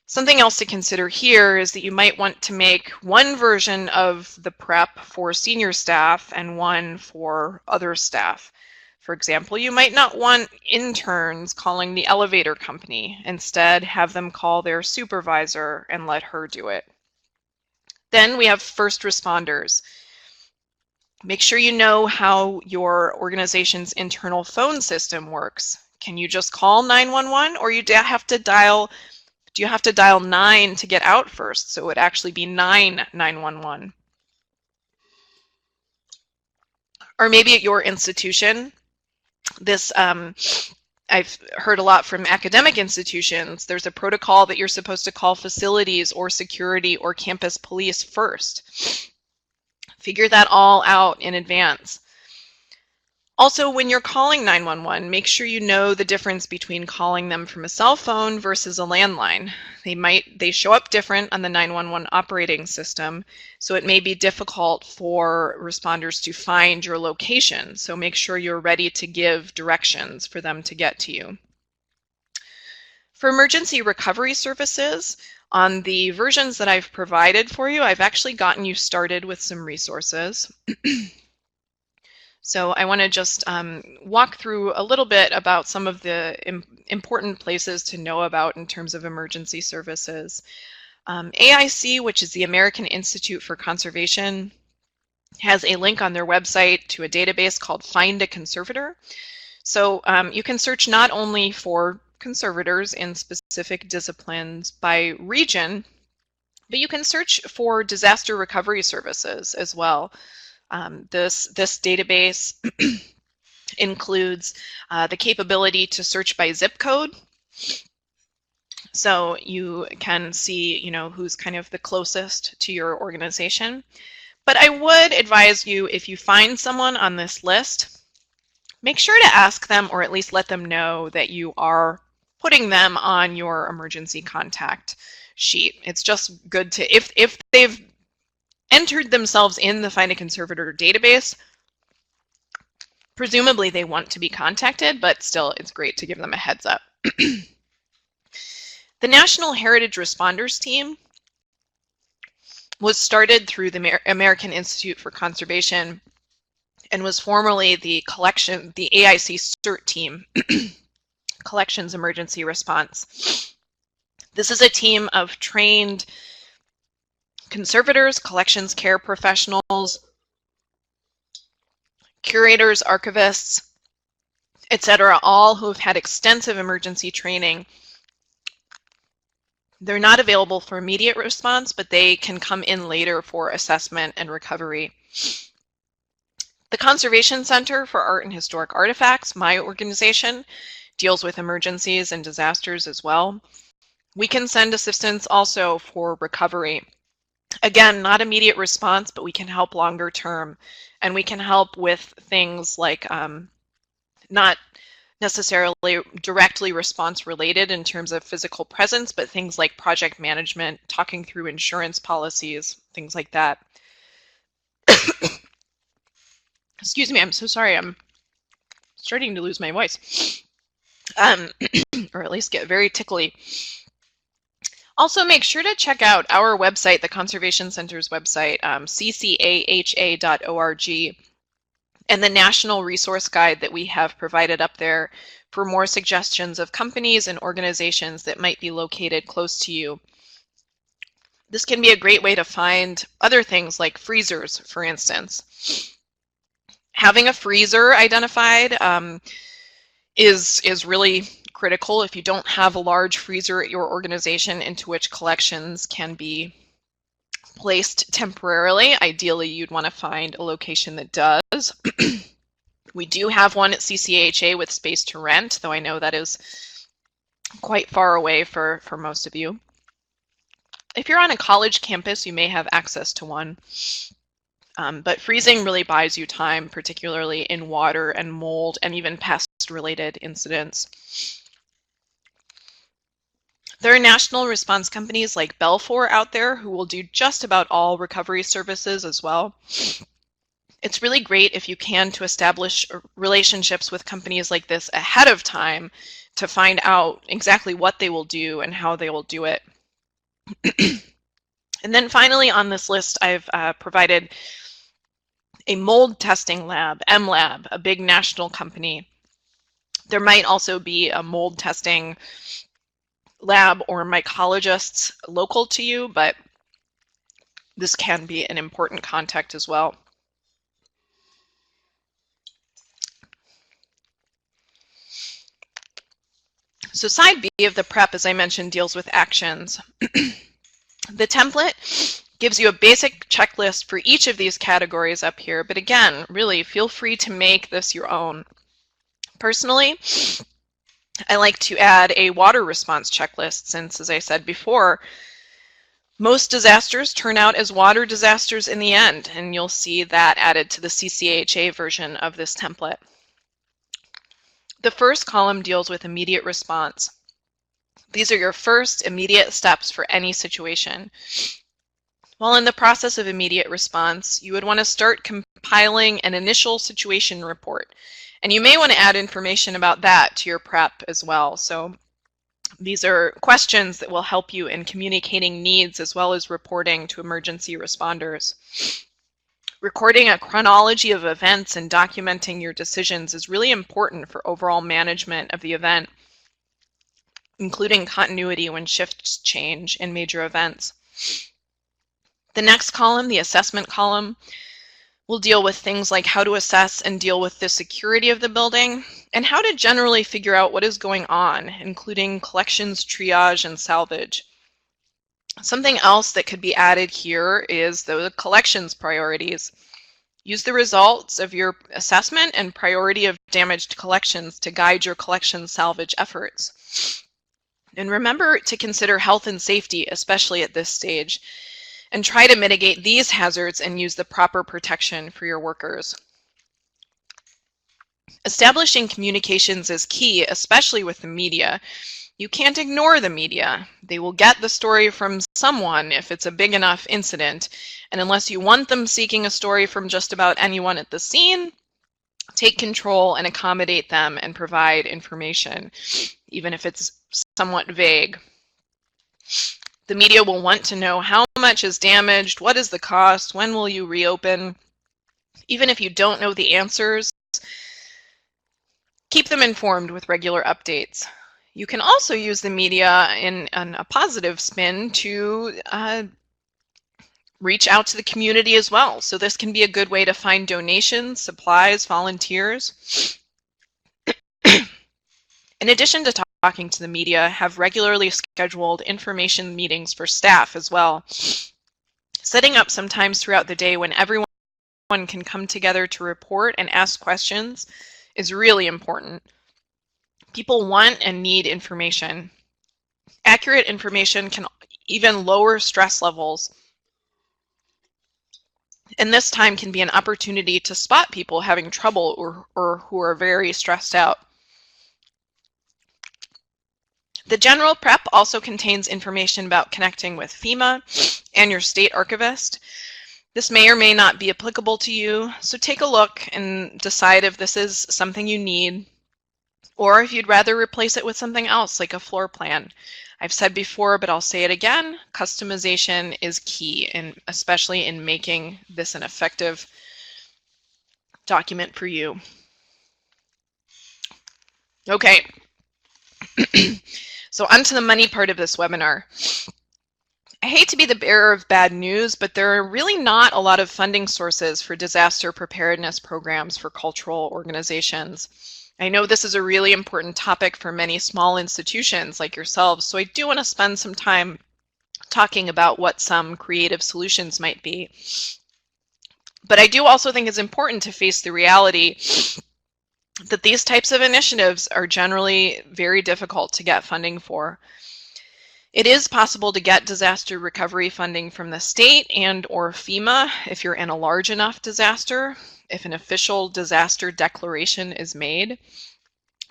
Something else to consider here is that you might want to make one version of the prep for senior staff and one for other staff. For example, you might not want interns calling the elevator company. Instead, have them call their supervisor and let her do it. Then we have first responders. Make sure you know how your organization's internal phone system works. Can you just call 911, or do you have to dial 9 to get out first? So it would actually be 911. Or maybe at your institution, this I've heard a lot from academic institutions. There's a protocol that you're supposed to call facilities or security or campus police first. Figure that all out in advance. Also, when you're calling 911, make sure you know the difference between calling them from a cell phone versus a landline. They show up different on the 911 operating system, so it may be difficult for responders to find your location. So make sure you're ready to give directions for them to get to you. For emergency recovery services, on the versions that I've provided for you, I've actually gotten you started with some resources. So I want to just walk through a little bit about some of the important places to know about in terms of emergency services. AIC, which is the American Institute for Conservation, has a link on their website to a database called Find a Conservator. So you can search not only for conservators in specific disciplines by region, but you can search for disaster recovery services as well. This database includes the capability to search by zip code, so you can see, who's kind of the closest to your organization. But I would advise you, if you find someone on this list, make sure to ask them, or at least let them know, that you are putting them on your emergency contact sheet. It's just good to, if they've entered themselves in the Find a Conservator database, presumably they want to be contacted, but still it's great to give them a heads up. The National Heritage Responders Team was started through the American Institute for Conservation and was formerly the AIC CERT team, Collections Emergency Response. This is a team of trained conservators, collections care professionals, curators, archivists, etc., all who have had extensive emergency training. They're not available for immediate response, but they can come in later for assessment and recovery. The Conservation Center for Art and Historic Artifacts, my organization, deals with emergencies and disasters as well. We can send assistance also for recovery. Again, not immediate response, but we can help longer term. And we can help with things like not necessarily directly response related in terms of physical presence, but things like project management, talking through insurance policies, things like that. Excuse me, I'm so sorry. I'm starting to lose my voice. Or at least get very tickly. Also, make sure to check out our website, the Conservation Center's website, ccaha.org, and the National Resource Guide that we have provided up there for more suggestions of companies and organizations that might be located close to you. This can be a great way to find other things like freezers, for instance. Having a freezer identified is really critical if you don't have a large freezer at your organization into which collections can be placed temporarily. Ideally, you'd want to find a location that does. We do have one at CCAHA with space to rent, though I know that is quite far away for most of you. If you're on a college campus, you may have access to one. But freezing really buys you time, particularly in water and mold and even pest-related incidents. There are national response companies like Belfor out there who will do just about all recovery services as well. It's really great if you can to establish relationships with companies like this ahead of time to find out exactly what they will do and how they will do it. And then finally on this list, I've provided a mold testing lab, MLab, a big national company. There might also be a mold testing lab or mycologists local to you, but this can be an important contact as well. So side B of the prep, as I mentioned, deals with actions. The template gives you a basic checklist for each of these categories up here, but again, really feel free to make this your own. Personally, I like to add a water response checklist since, as I said before, most disasters turn out as water disasters in the end, and you'll see that added to the CCAHA version of this template. The first column deals with immediate response. These are your first immediate steps for any situation. While in the process of immediate response, you would want to start compiling an initial situation report. And you may want to add information about that to your prep as well. So these are questions that will help you in communicating needs as well as reporting to emergency responders. Recording a chronology of events and documenting your decisions is really important for overall management of the event, including continuity when shifts change in major events. The next column, the assessment column, will deal with things like how to assess and deal with the security of the building and how to generally figure out what is going on, including collections, triage, and salvage. Something else that could be added here is the collections priorities. Use the results of your assessment and priority of damaged collections to guide your collection salvage efforts. And remember to consider health and safety, especially at this stage, and try to mitigate these hazards and use the proper protection for your workers. Establishing communications is key, especially with the media. You can't ignore the media. They will get the story from someone if it's a big enough incident. And unless you want them seeking a story from just about anyone at the scene, take control and accommodate them and provide information, even if it's somewhat vague. The media will want to know how much is damaged, what is the cost, when will you reopen. Even if you don't know the answers, keep them informed with regular updates. You can also use the media in a positive spin to reach out to the community as well. So this can be a good way to find donations, supplies, volunteers. In addition to talking to the media, have regularly scheduled information meetings for staff as well. Setting up sometimes throughout the day when everyone can come together to report and ask questions is really important. People want and need information. Accurate information can even lower stress levels. And this time can be an opportunity to spot people having trouble or who are very stressed out. The general prep also contains information about connecting with FEMA and your state archivist. This may or may not be applicable to you, so take a look and decide if this is something you need, or if you'd rather replace it with something else like a floor plan. I've said before, but I'll say it again, customization is key, and especially in making this an effective document for you. Okay, so on to the money part of this webinar. I hate to be the bearer of bad news, but there are really not a lot of funding sources for disaster preparedness programs for cultural organizations. I know this is a really important topic for many small institutions like yourselves, so I do want to spend some time talking about what some creative solutions might be. But I do also think it's important to face the reality that these types of initiatives are generally very difficult to get funding for. It is possible to get disaster recovery funding from the state and or FEMA if you're in a large enough disaster, if an official disaster declaration is made.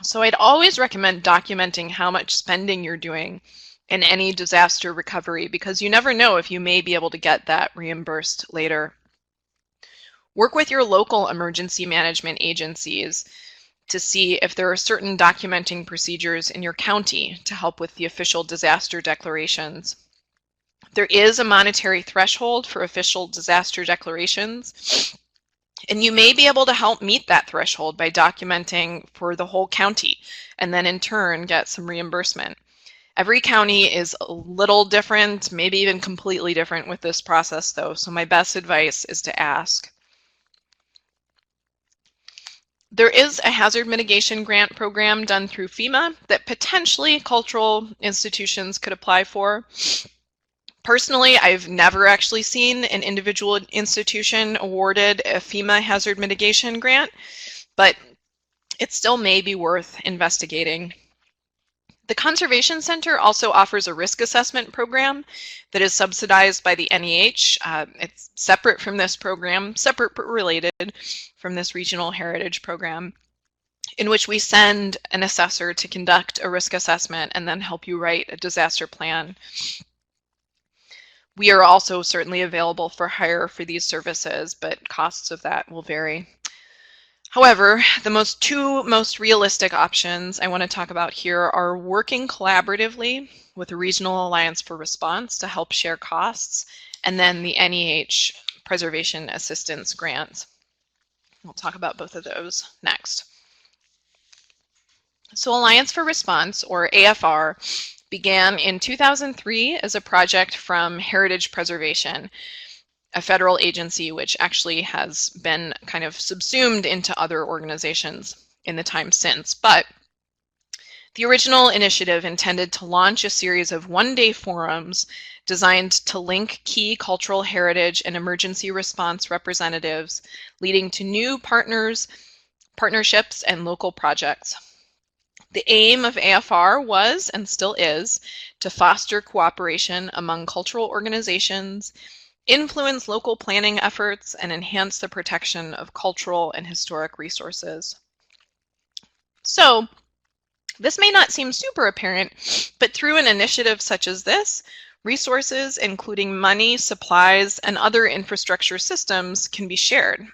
So I'd always recommend documenting how much spending you're doing in any disaster recovery, because you never know if you may be able to get that reimbursed later. Work with your local emergency management agencies to see if there are certain documenting procedures in your county to help with the official disaster declarations. There is a monetary threshold for official disaster declarations, and you may be able to help meet that threshold by documenting for the whole county, and then in turn get some reimbursement. Every county is a little different, maybe even completely different with this process though, so my best advice is to ask. There is a hazard mitigation grant program done through FEMA that potentially cultural institutions could apply for. Personally, I've never actually seen an individual institution awarded a FEMA hazard mitigation grant, but it still may be worth investigating. The Conservation Center also offers a risk assessment program that is subsidized by the NEH. It's separate from this program, separate but related from this regional heritage program. in which we send an assessor to conduct a risk assessment and then help you write a disaster plan. We are also certainly available for hire for these services, but costs of that will vary. However, the two most realistic options I want to talk about here are working collaboratively with a regional alliance for response to help share costs, and then the NEH preservation assistance grants. We'll talk about both of those next. So Alliance for Response, or AFR, began in 2003 as a project from Heritage Preservation, a federal agency which actually has been kind of subsumed into other organizations in the time since. But the original initiative intended to launch a series of one-day forums designed to link key cultural heritage and emergency response representatives, leading to new partnerships, and local projects. The aim of AFR was, and still is, to foster cooperation among cultural organizations, influence local planning efforts, and enhance the protection of cultural and historic resources. So, this may not seem super apparent, but through an initiative such as this, resources, including money, supplies, and other infrastructure systems, can be shared.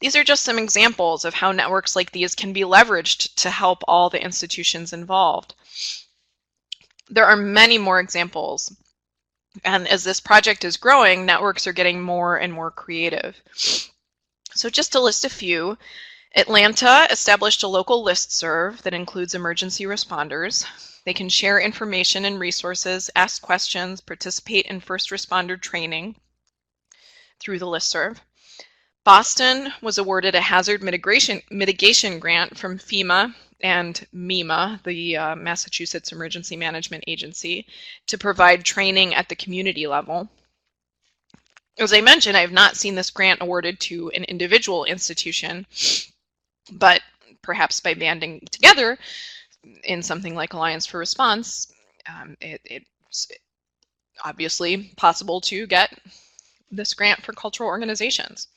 These are just some examples of how networks like these can be leveraged to help all the institutions involved. There are many more examples, and as this project is growing, networks are getting more and more creative. So just to list a few, Atlanta established a local listserv that includes emergency responders. They can share information and resources, ask questions, participate in first responder training through the listserv. Boston was awarded a hazard mitigation grant from FEMA and MEMA, the Massachusetts Emergency Management Agency, to provide training at the community level. As I mentioned, I have not seen this grant awarded to an individual institution, but perhaps by banding together in something like Alliance for Response, it's obviously possible to get this grant for cultural organizations.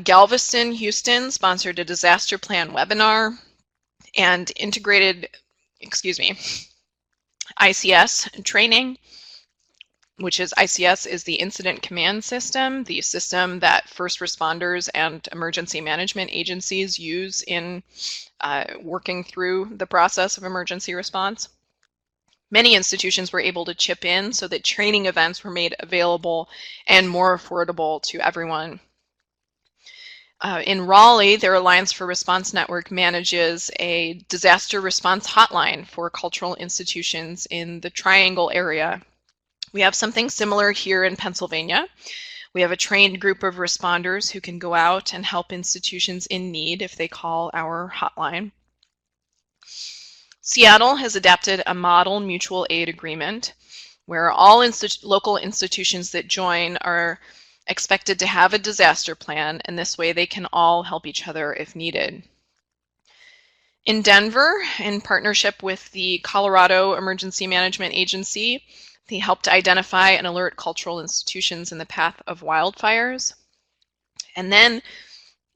Galveston, Houston sponsored a disaster plan webinar, and ICS training, which is ICS is the Incident Command System, the system that first responders and emergency management agencies use in working through the process of emergency response. Many institutions were able to chip in so that training events were made available and more affordable to everyone. In Raleigh, their Alliance for Response Network manages a disaster response hotline for cultural institutions in the Triangle area. We have something similar here in Pennsylvania. We have a trained group of responders who can go out and help institutions in need if they call our hotline. Seattle has adapted a model mutual aid agreement where all local institutions that join are expected to have a disaster plan, and this way they can all help each other if needed. In Denver, in partnership with the Colorado Emergency Management Agency, they helped identify and alert cultural institutions in the path of wildfires. And then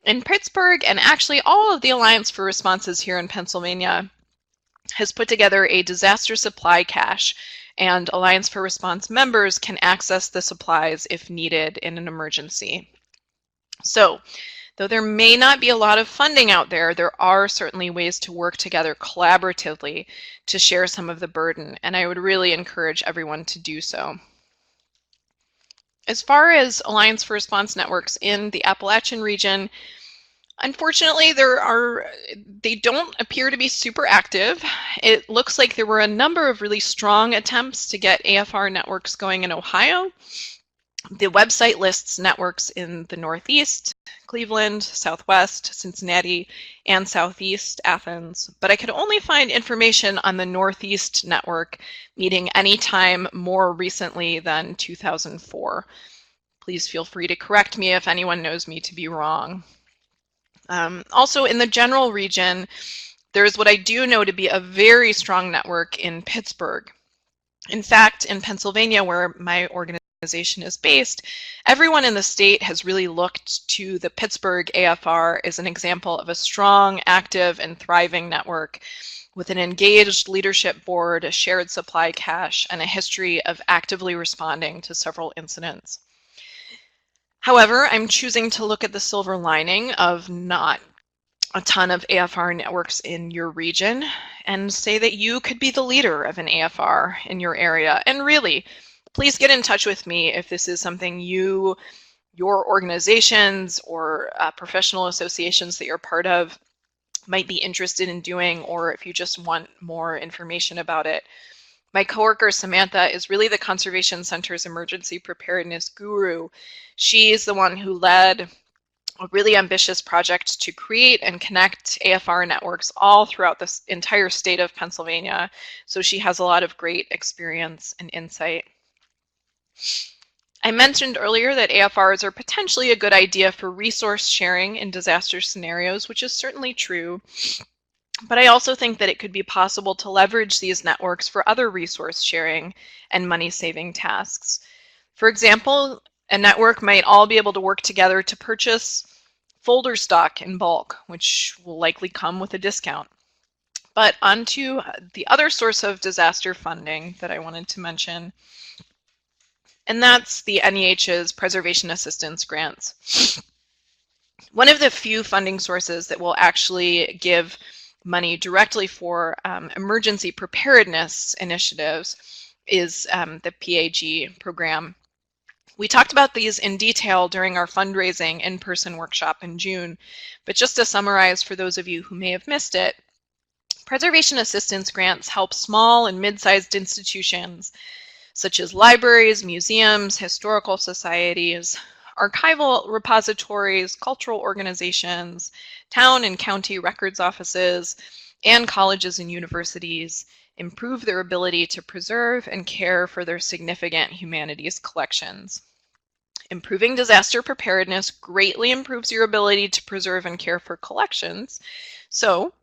in Pittsburgh, and actually all of the Alliance for Responses here in Pennsylvania, has put together a disaster supply cache, and Alliance for Response members can access the supplies if needed in an emergency. So, though there may not be a lot of funding out there, there are certainly ways to work together collaboratively to share some of the burden, and I would really encourage everyone to do so. As far as Alliance for Response networks in the Appalachian region, unfortunately, they don't appear to be super active. It looks like there were a number of really strong attempts to get AFR networks going in Ohio. The website lists networks in the Northeast, Cleveland, Southwest, Cincinnati, and Southeast Athens, but I could only find information on the Northeast network meeting any time more recently than 2004. Please feel free to correct me if anyone knows me to be wrong. Also in the general region, there is what I do know to be a very strong network in Pittsburgh. In fact, in Pennsylvania, where my organization organization is based, everyone in the state has really looked to the Pittsburgh AFR as an example of a strong, active, and thriving network with an engaged leadership board, a shared supply cache, and a history of actively responding to several incidents. However, I'm choosing to look at the silver lining of not a ton of AFR networks in your region and say that you could be the leader of an AFR in your area. And really, please get in touch with me if this is something your organizations or professional associations that you're part of might be interested in doing, or if you just want more information about it. My coworker Samantha is really the Conservation Center's emergency preparedness guru. She is the one who led a really ambitious project to create and connect AFR networks all throughout this entire state of Pennsylvania. So she has a lot of great experience and insight. I mentioned earlier that AFRs are potentially a good idea for resource sharing in disaster scenarios, which is certainly true. But I also think that it could be possible to leverage these networks for other resource sharing and money-saving tasks. For example, a network might all be able to work together to purchase folder stock in bulk, which will likely come with a discount. But onto the other source of disaster funding that I wanted to mention, and that's the NEH's Preservation Assistance Grants. One of the few funding sources that will actually give money directly for emergency preparedness initiatives is the PAG program. We talked about these in detail during our fundraising in-person workshop in June, but just to summarize for those of you who may have missed it, preservation assistance grants help small and mid-sized institutions such as libraries, museums, historical societies, archival repositories, cultural organizations, town and county records offices, and colleges and universities improve their ability to preserve and care for their significant humanities collections. Improving disaster preparedness greatly improves your ability to preserve and care for collections, so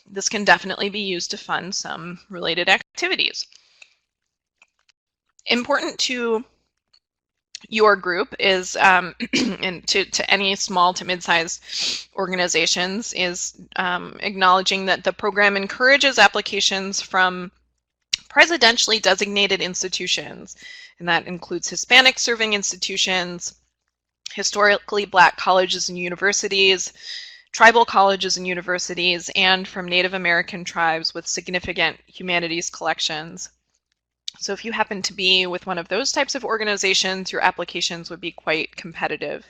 this can definitely be used to fund some related activities. Important to your group is, and to any small to mid-sized organizations, is acknowledging that the program encourages applications from presidentially designated institutions, and that includes Hispanic serving institutions, historically Black colleges and universities, tribal colleges and universities, and from Native American tribes with significant humanities collections. So if you happen to be with one of those types of organizations, your applications would be quite competitive.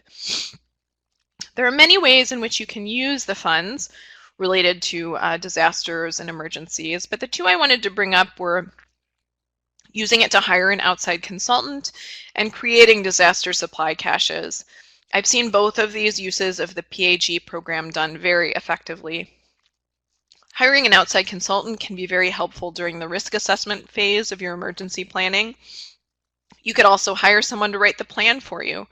There are many ways in which you can use the funds related to disasters and emergencies, but the two I wanted to bring up were using it to hire an outside consultant and creating disaster supply caches. I've seen both of these uses of the PAG program done very effectively. Hiring an outside consultant can be very helpful during the risk assessment phase of your emergency planning. You could also hire someone to write the plan for you.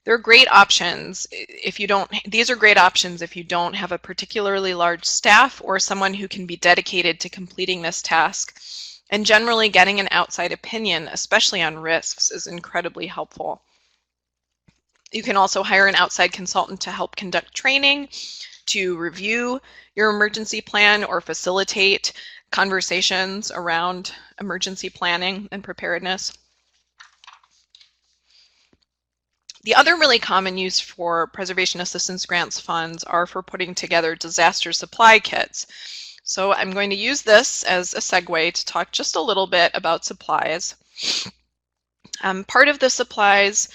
They're great options if you don't, these are great options if you don't have a particularly large staff or someone who can be dedicated to completing this task. And generally getting an outside opinion, especially on risks, is incredibly helpful. You can also hire an outside consultant to help conduct training, to review your emergency plan or facilitate conversations around emergency planning and preparedness. The other really common use for preservation assistance grants funds are for putting together disaster supply kits. So I'm going to use this as a segue to talk just a little bit about supplies. Part of the supplies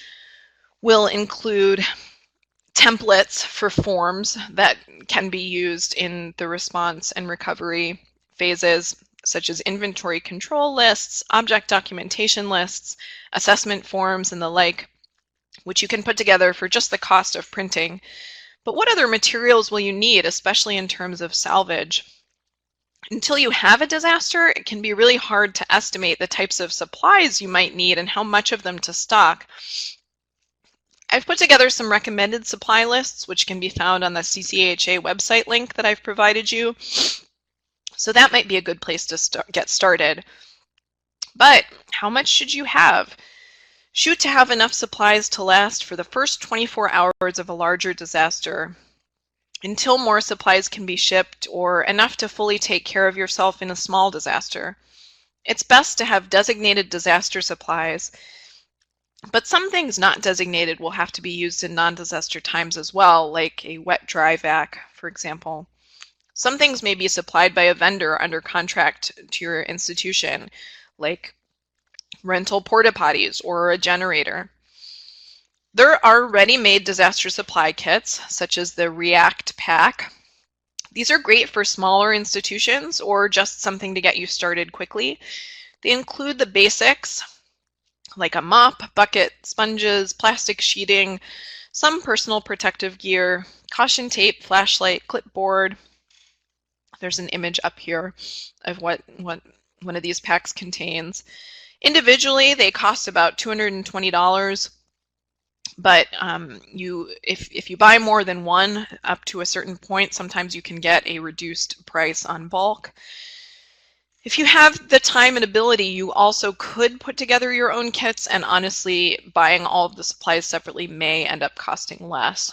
will include templates for forms that can be used in the response and recovery phases, such as inventory control lists, object documentation lists, assessment forms, and the like, which you can put together for just the cost of printing. But what other materials will you need, especially in terms of salvage? Until you have a disaster, it can be really hard to estimate the types of supplies you might need and how much of them to stock. I've put together some recommended supply lists, which can be found on the CCHA website link that I've provided you. So that might be a good place to get started. But how much should you have? Shoot to have enough supplies to last for the first 24 hours of a larger disaster, until more supplies can be shipped or enough to fully take care of yourself in a small disaster. It's best to have designated disaster supplies, but some things not designated will have to be used in non-disaster times as well, like a wet dry vac, for example. Some things may be supplied by a vendor under contract to your institution, like rental porta potties or a generator. There are ready-made disaster supply kits, such as the React Pack. These are great for smaller institutions or just something to get you started quickly. They include the basics, like a mop, bucket, sponges, plastic sheeting, some personal protective gear, caution tape, flashlight, clipboard. There's an image up here of what one of these packs contains. Individually, they cost about $220, but if you buy more than one up to a certain point, sometimes you can get a reduced price on bulk. If you have the time and ability, you also could put together your own kits, and honestly, buying all of the supplies separately may end up costing less.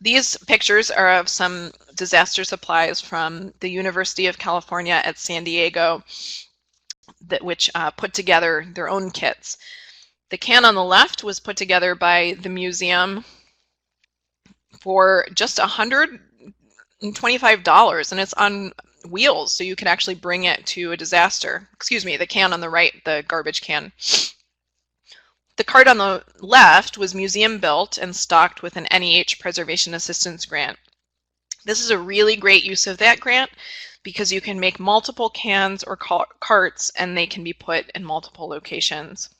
These pictures are of some disaster supplies from the University of California at San Diego, which put together their own kits. The can on the left was put together by the museum for just $125, and it's on wheels, so you can actually bring it to a disaster. Excuse me, the can on the right, the garbage can. The cart on the left was museum built and stocked with an NEH Preservation Assistance grant. This is a really great use of that grant because you can make multiple cans or carts and they can be put in multiple locations.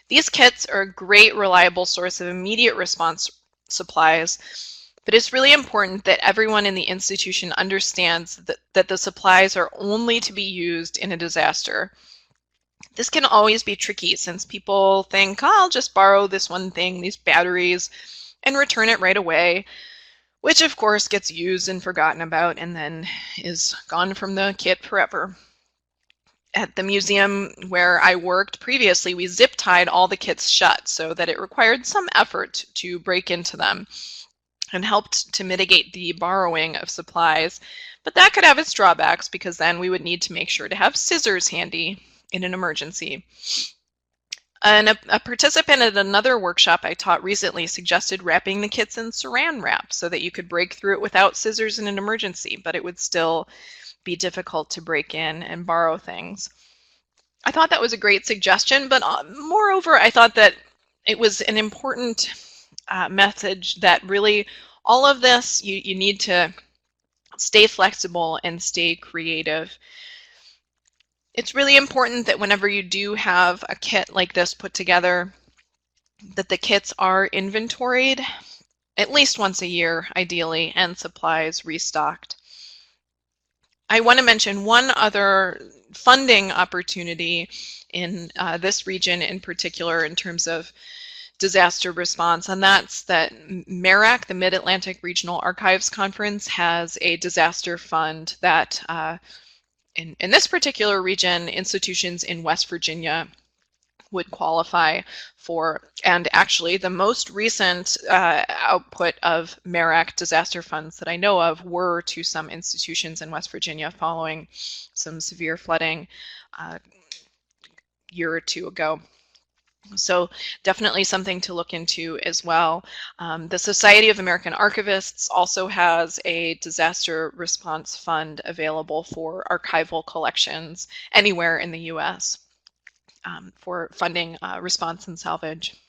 These kits are a great, reliable source of immediate response supplies, but it's really important that everyone in the institution understands that the supplies are only to be used in a disaster. This can always be tricky since people think, oh, I'll just borrow this one thing, these batteries, and return it right away, which of course gets used and forgotten about and then is gone from the kit forever. At the museum where I worked previously, we zip tied all the kits shut so that it required some effort to break into them and helped to mitigate the borrowing of supplies. But that could have its drawbacks because then we would need to make sure to have scissors handy in an emergency. And a participant at another workshop I taught recently suggested wrapping the kits in saran wrap so that you could break through it without scissors in an emergency, but it would still be difficult to break in and borrow things. I thought that was a great suggestion, but moreover, I thought that it was an important message that really all of this, you need to stay flexible and stay creative. It's really important that whenever you do have a kit like this put together, that the kits are inventoried at least once a year, ideally, and supplies restocked. I want to mention one other funding opportunity in this region in particular in terms of disaster response, and that's that MARAC, the Mid-Atlantic Regional Archives Conference, has a disaster fund that in this particular region, institutions in West Virginia would qualify for. And actually, the most recent output of MARAC disaster funds that I know of were to some institutions in West Virginia following some severe flooding a year or two ago. So definitely something to look into as well. The Society of American Archivists also has a disaster response fund available for archival collections anywhere in the U.S. For funding response and salvage.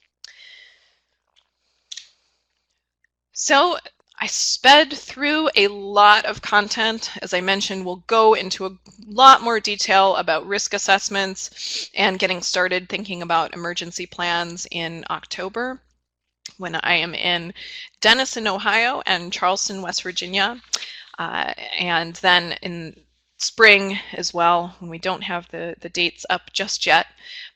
So I sped through a lot of content. As I mentioned, we'll go into a lot more detail about risk assessments and getting started thinking about emergency plans in October when I am in Denison, Ohio and Charleston, West Virginia. And then in spring as well, when we don't have the dates up just yet.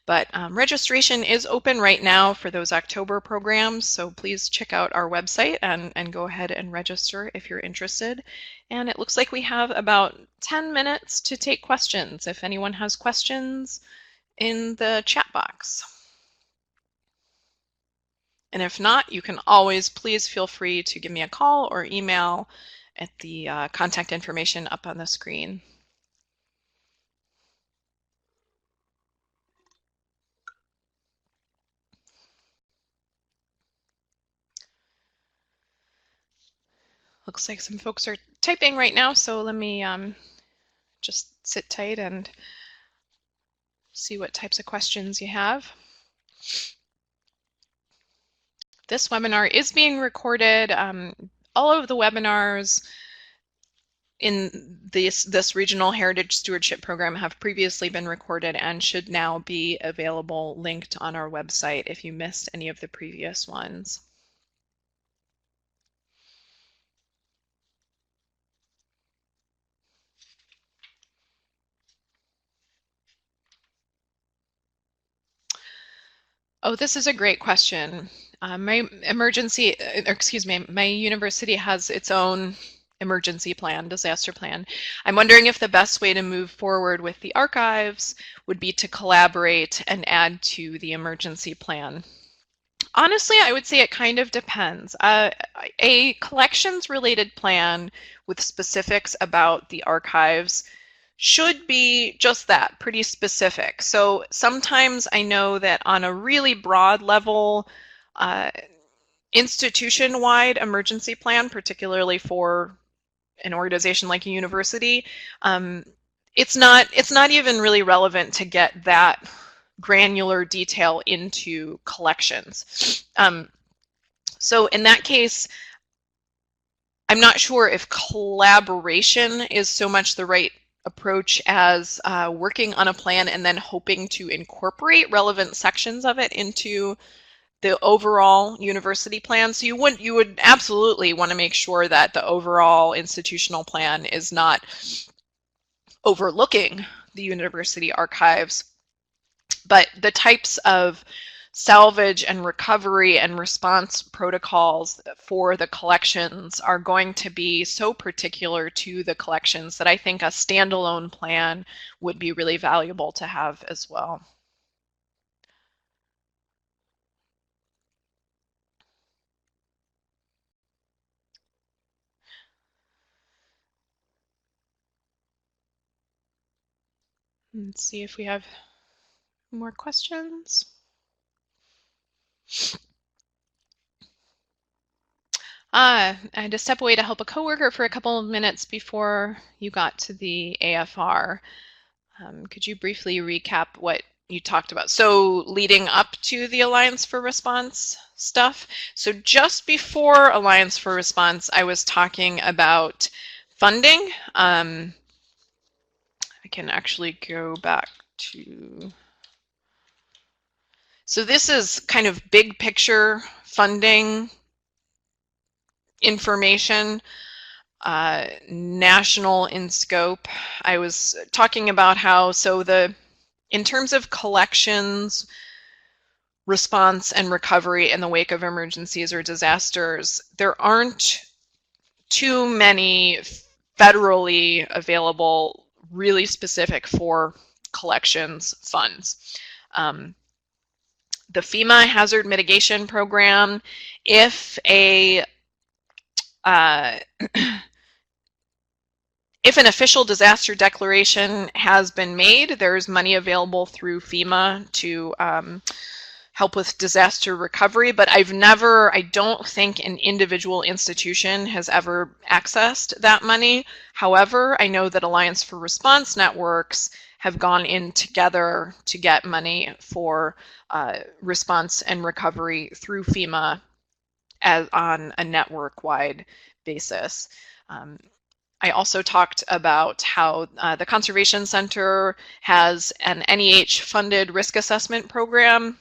But registration is open right now for those October programs, so please check out our website and go ahead and register if you're interested. And it looks like we have about 10 minutes to take questions. If anyone has questions, in the chat box. And if not, you can always, please feel free to give me a call or email at the contact information up on the screen. Looks like some folks are typing right now, so let me just sit tight and see what types of questions you have. This webinar is being recorded. All of the webinars in this Regional Heritage Stewardship Program have previously been recorded and should now be available linked on our website if you missed any of the previous ones. Oh, this is a great question. My university has its own emergency plan, disaster plan. I'm wondering if the best way to move forward with the archives would be to collaborate and add to the emergency plan. Honestly, I would say it kind of depends. A collections-related plan with specifics about the archives should be just that, pretty specific. So sometimes I know that on a really broad level, institution-wide emergency plan, particularly for an organization like a university, it's not even really relevant to get that granular detail into collections. So in that case, I'm not sure if collaboration is so much the right approach as working on a plan and then hoping to incorporate relevant sections of it into the overall university plan. So you would absolutely want to make sure that the overall institutional plan is not overlooking the university archives, but the types of salvage and recovery and response protocols for the collections are going to be so particular to the collections that I think a standalone plan would be really valuable to have as well. Let's see if we have more questions. I had to step away to help a coworker for a couple of minutes before you got to the AFR. Could you briefly recap what you talked about? So leading up to the Alliance for Response stuff. So just before Alliance for Response, I was talking about funding. I can actually go back to... So this is kind of big picture funding information, national in scope. I was talking about how, in terms of collections, response, and recovery in the wake of emergencies or disasters, there aren't too many federally available, really specific for collections funds. The FEMA Hazard Mitigation Program, if an official disaster declaration has been made, there's money available through FEMA to help with disaster recovery, but I don't think an individual institution has ever accessed that money. However, I know that Alliance for Response networks have gone in together to get money for response and recovery through FEMA on a network-wide basis. I also talked about how the Conservation Center has an NEH-funded risk assessment program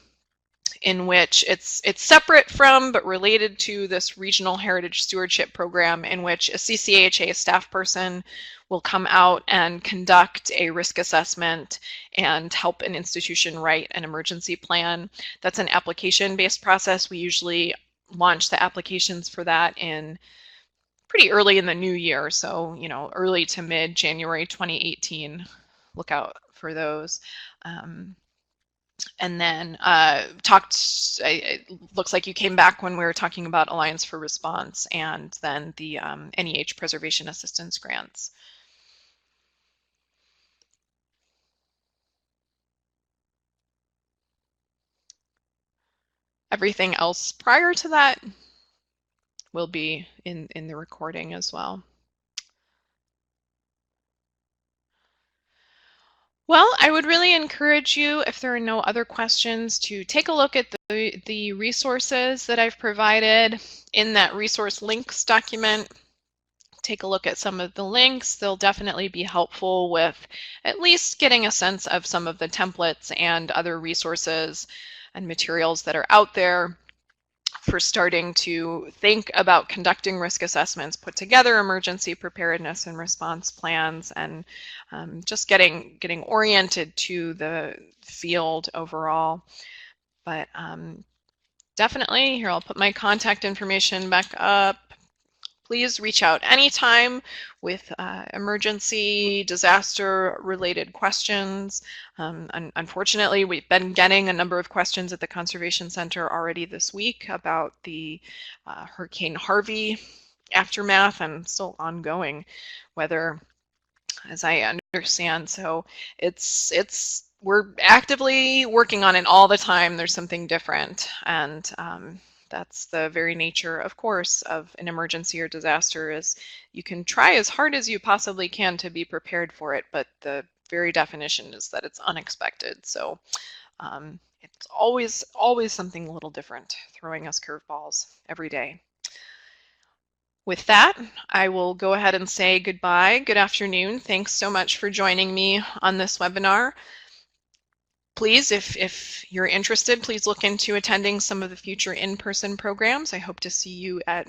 in which it's separate from but related to this Regional Heritage Stewardship Program, in which a CCAHA staff person will come out and conduct a risk assessment and help an institution write an emergency plan. That's an application-based process. We usually launch the applications for that in pretty early in the new year, so early to mid January 2018. Look out for those. And then it looks like you came back when we were talking about Alliance for Response and then the NEH Preservation Assistance grants. Everything else prior to that will be in the recording as well. Well, I would really encourage you, if there are no other questions, to take a look at the resources that I've provided in that resource links document. Take a look at some of the links. They'll definitely be helpful with at least getting a sense of some of the templates and other resources and materials that are out there for starting to think about conducting risk assessments, put together emergency preparedness and response plans, and just getting oriented to the field overall. But definitely, here I'll put my contact information back up. Please reach out anytime with emergency, disaster-related questions. Unfortunately, we've been getting a number of questions at the Conservation Center already this week about the Hurricane Harvey aftermath and still ongoing weather, as I understand. So we're actively working on it all the time. There's something different, and that's the very nature, of course, of an emergency or disaster, is you can try as hard as you possibly can to be prepared for it, but the very definition is that it's unexpected. So it's always something a little different, throwing us curveballs every day. With that, I will go ahead and say goodbye. Good afternoon. Thanks so much for joining me on this webinar. Please, if you're interested, please look into attending some of the future in-person programs. I hope to see you at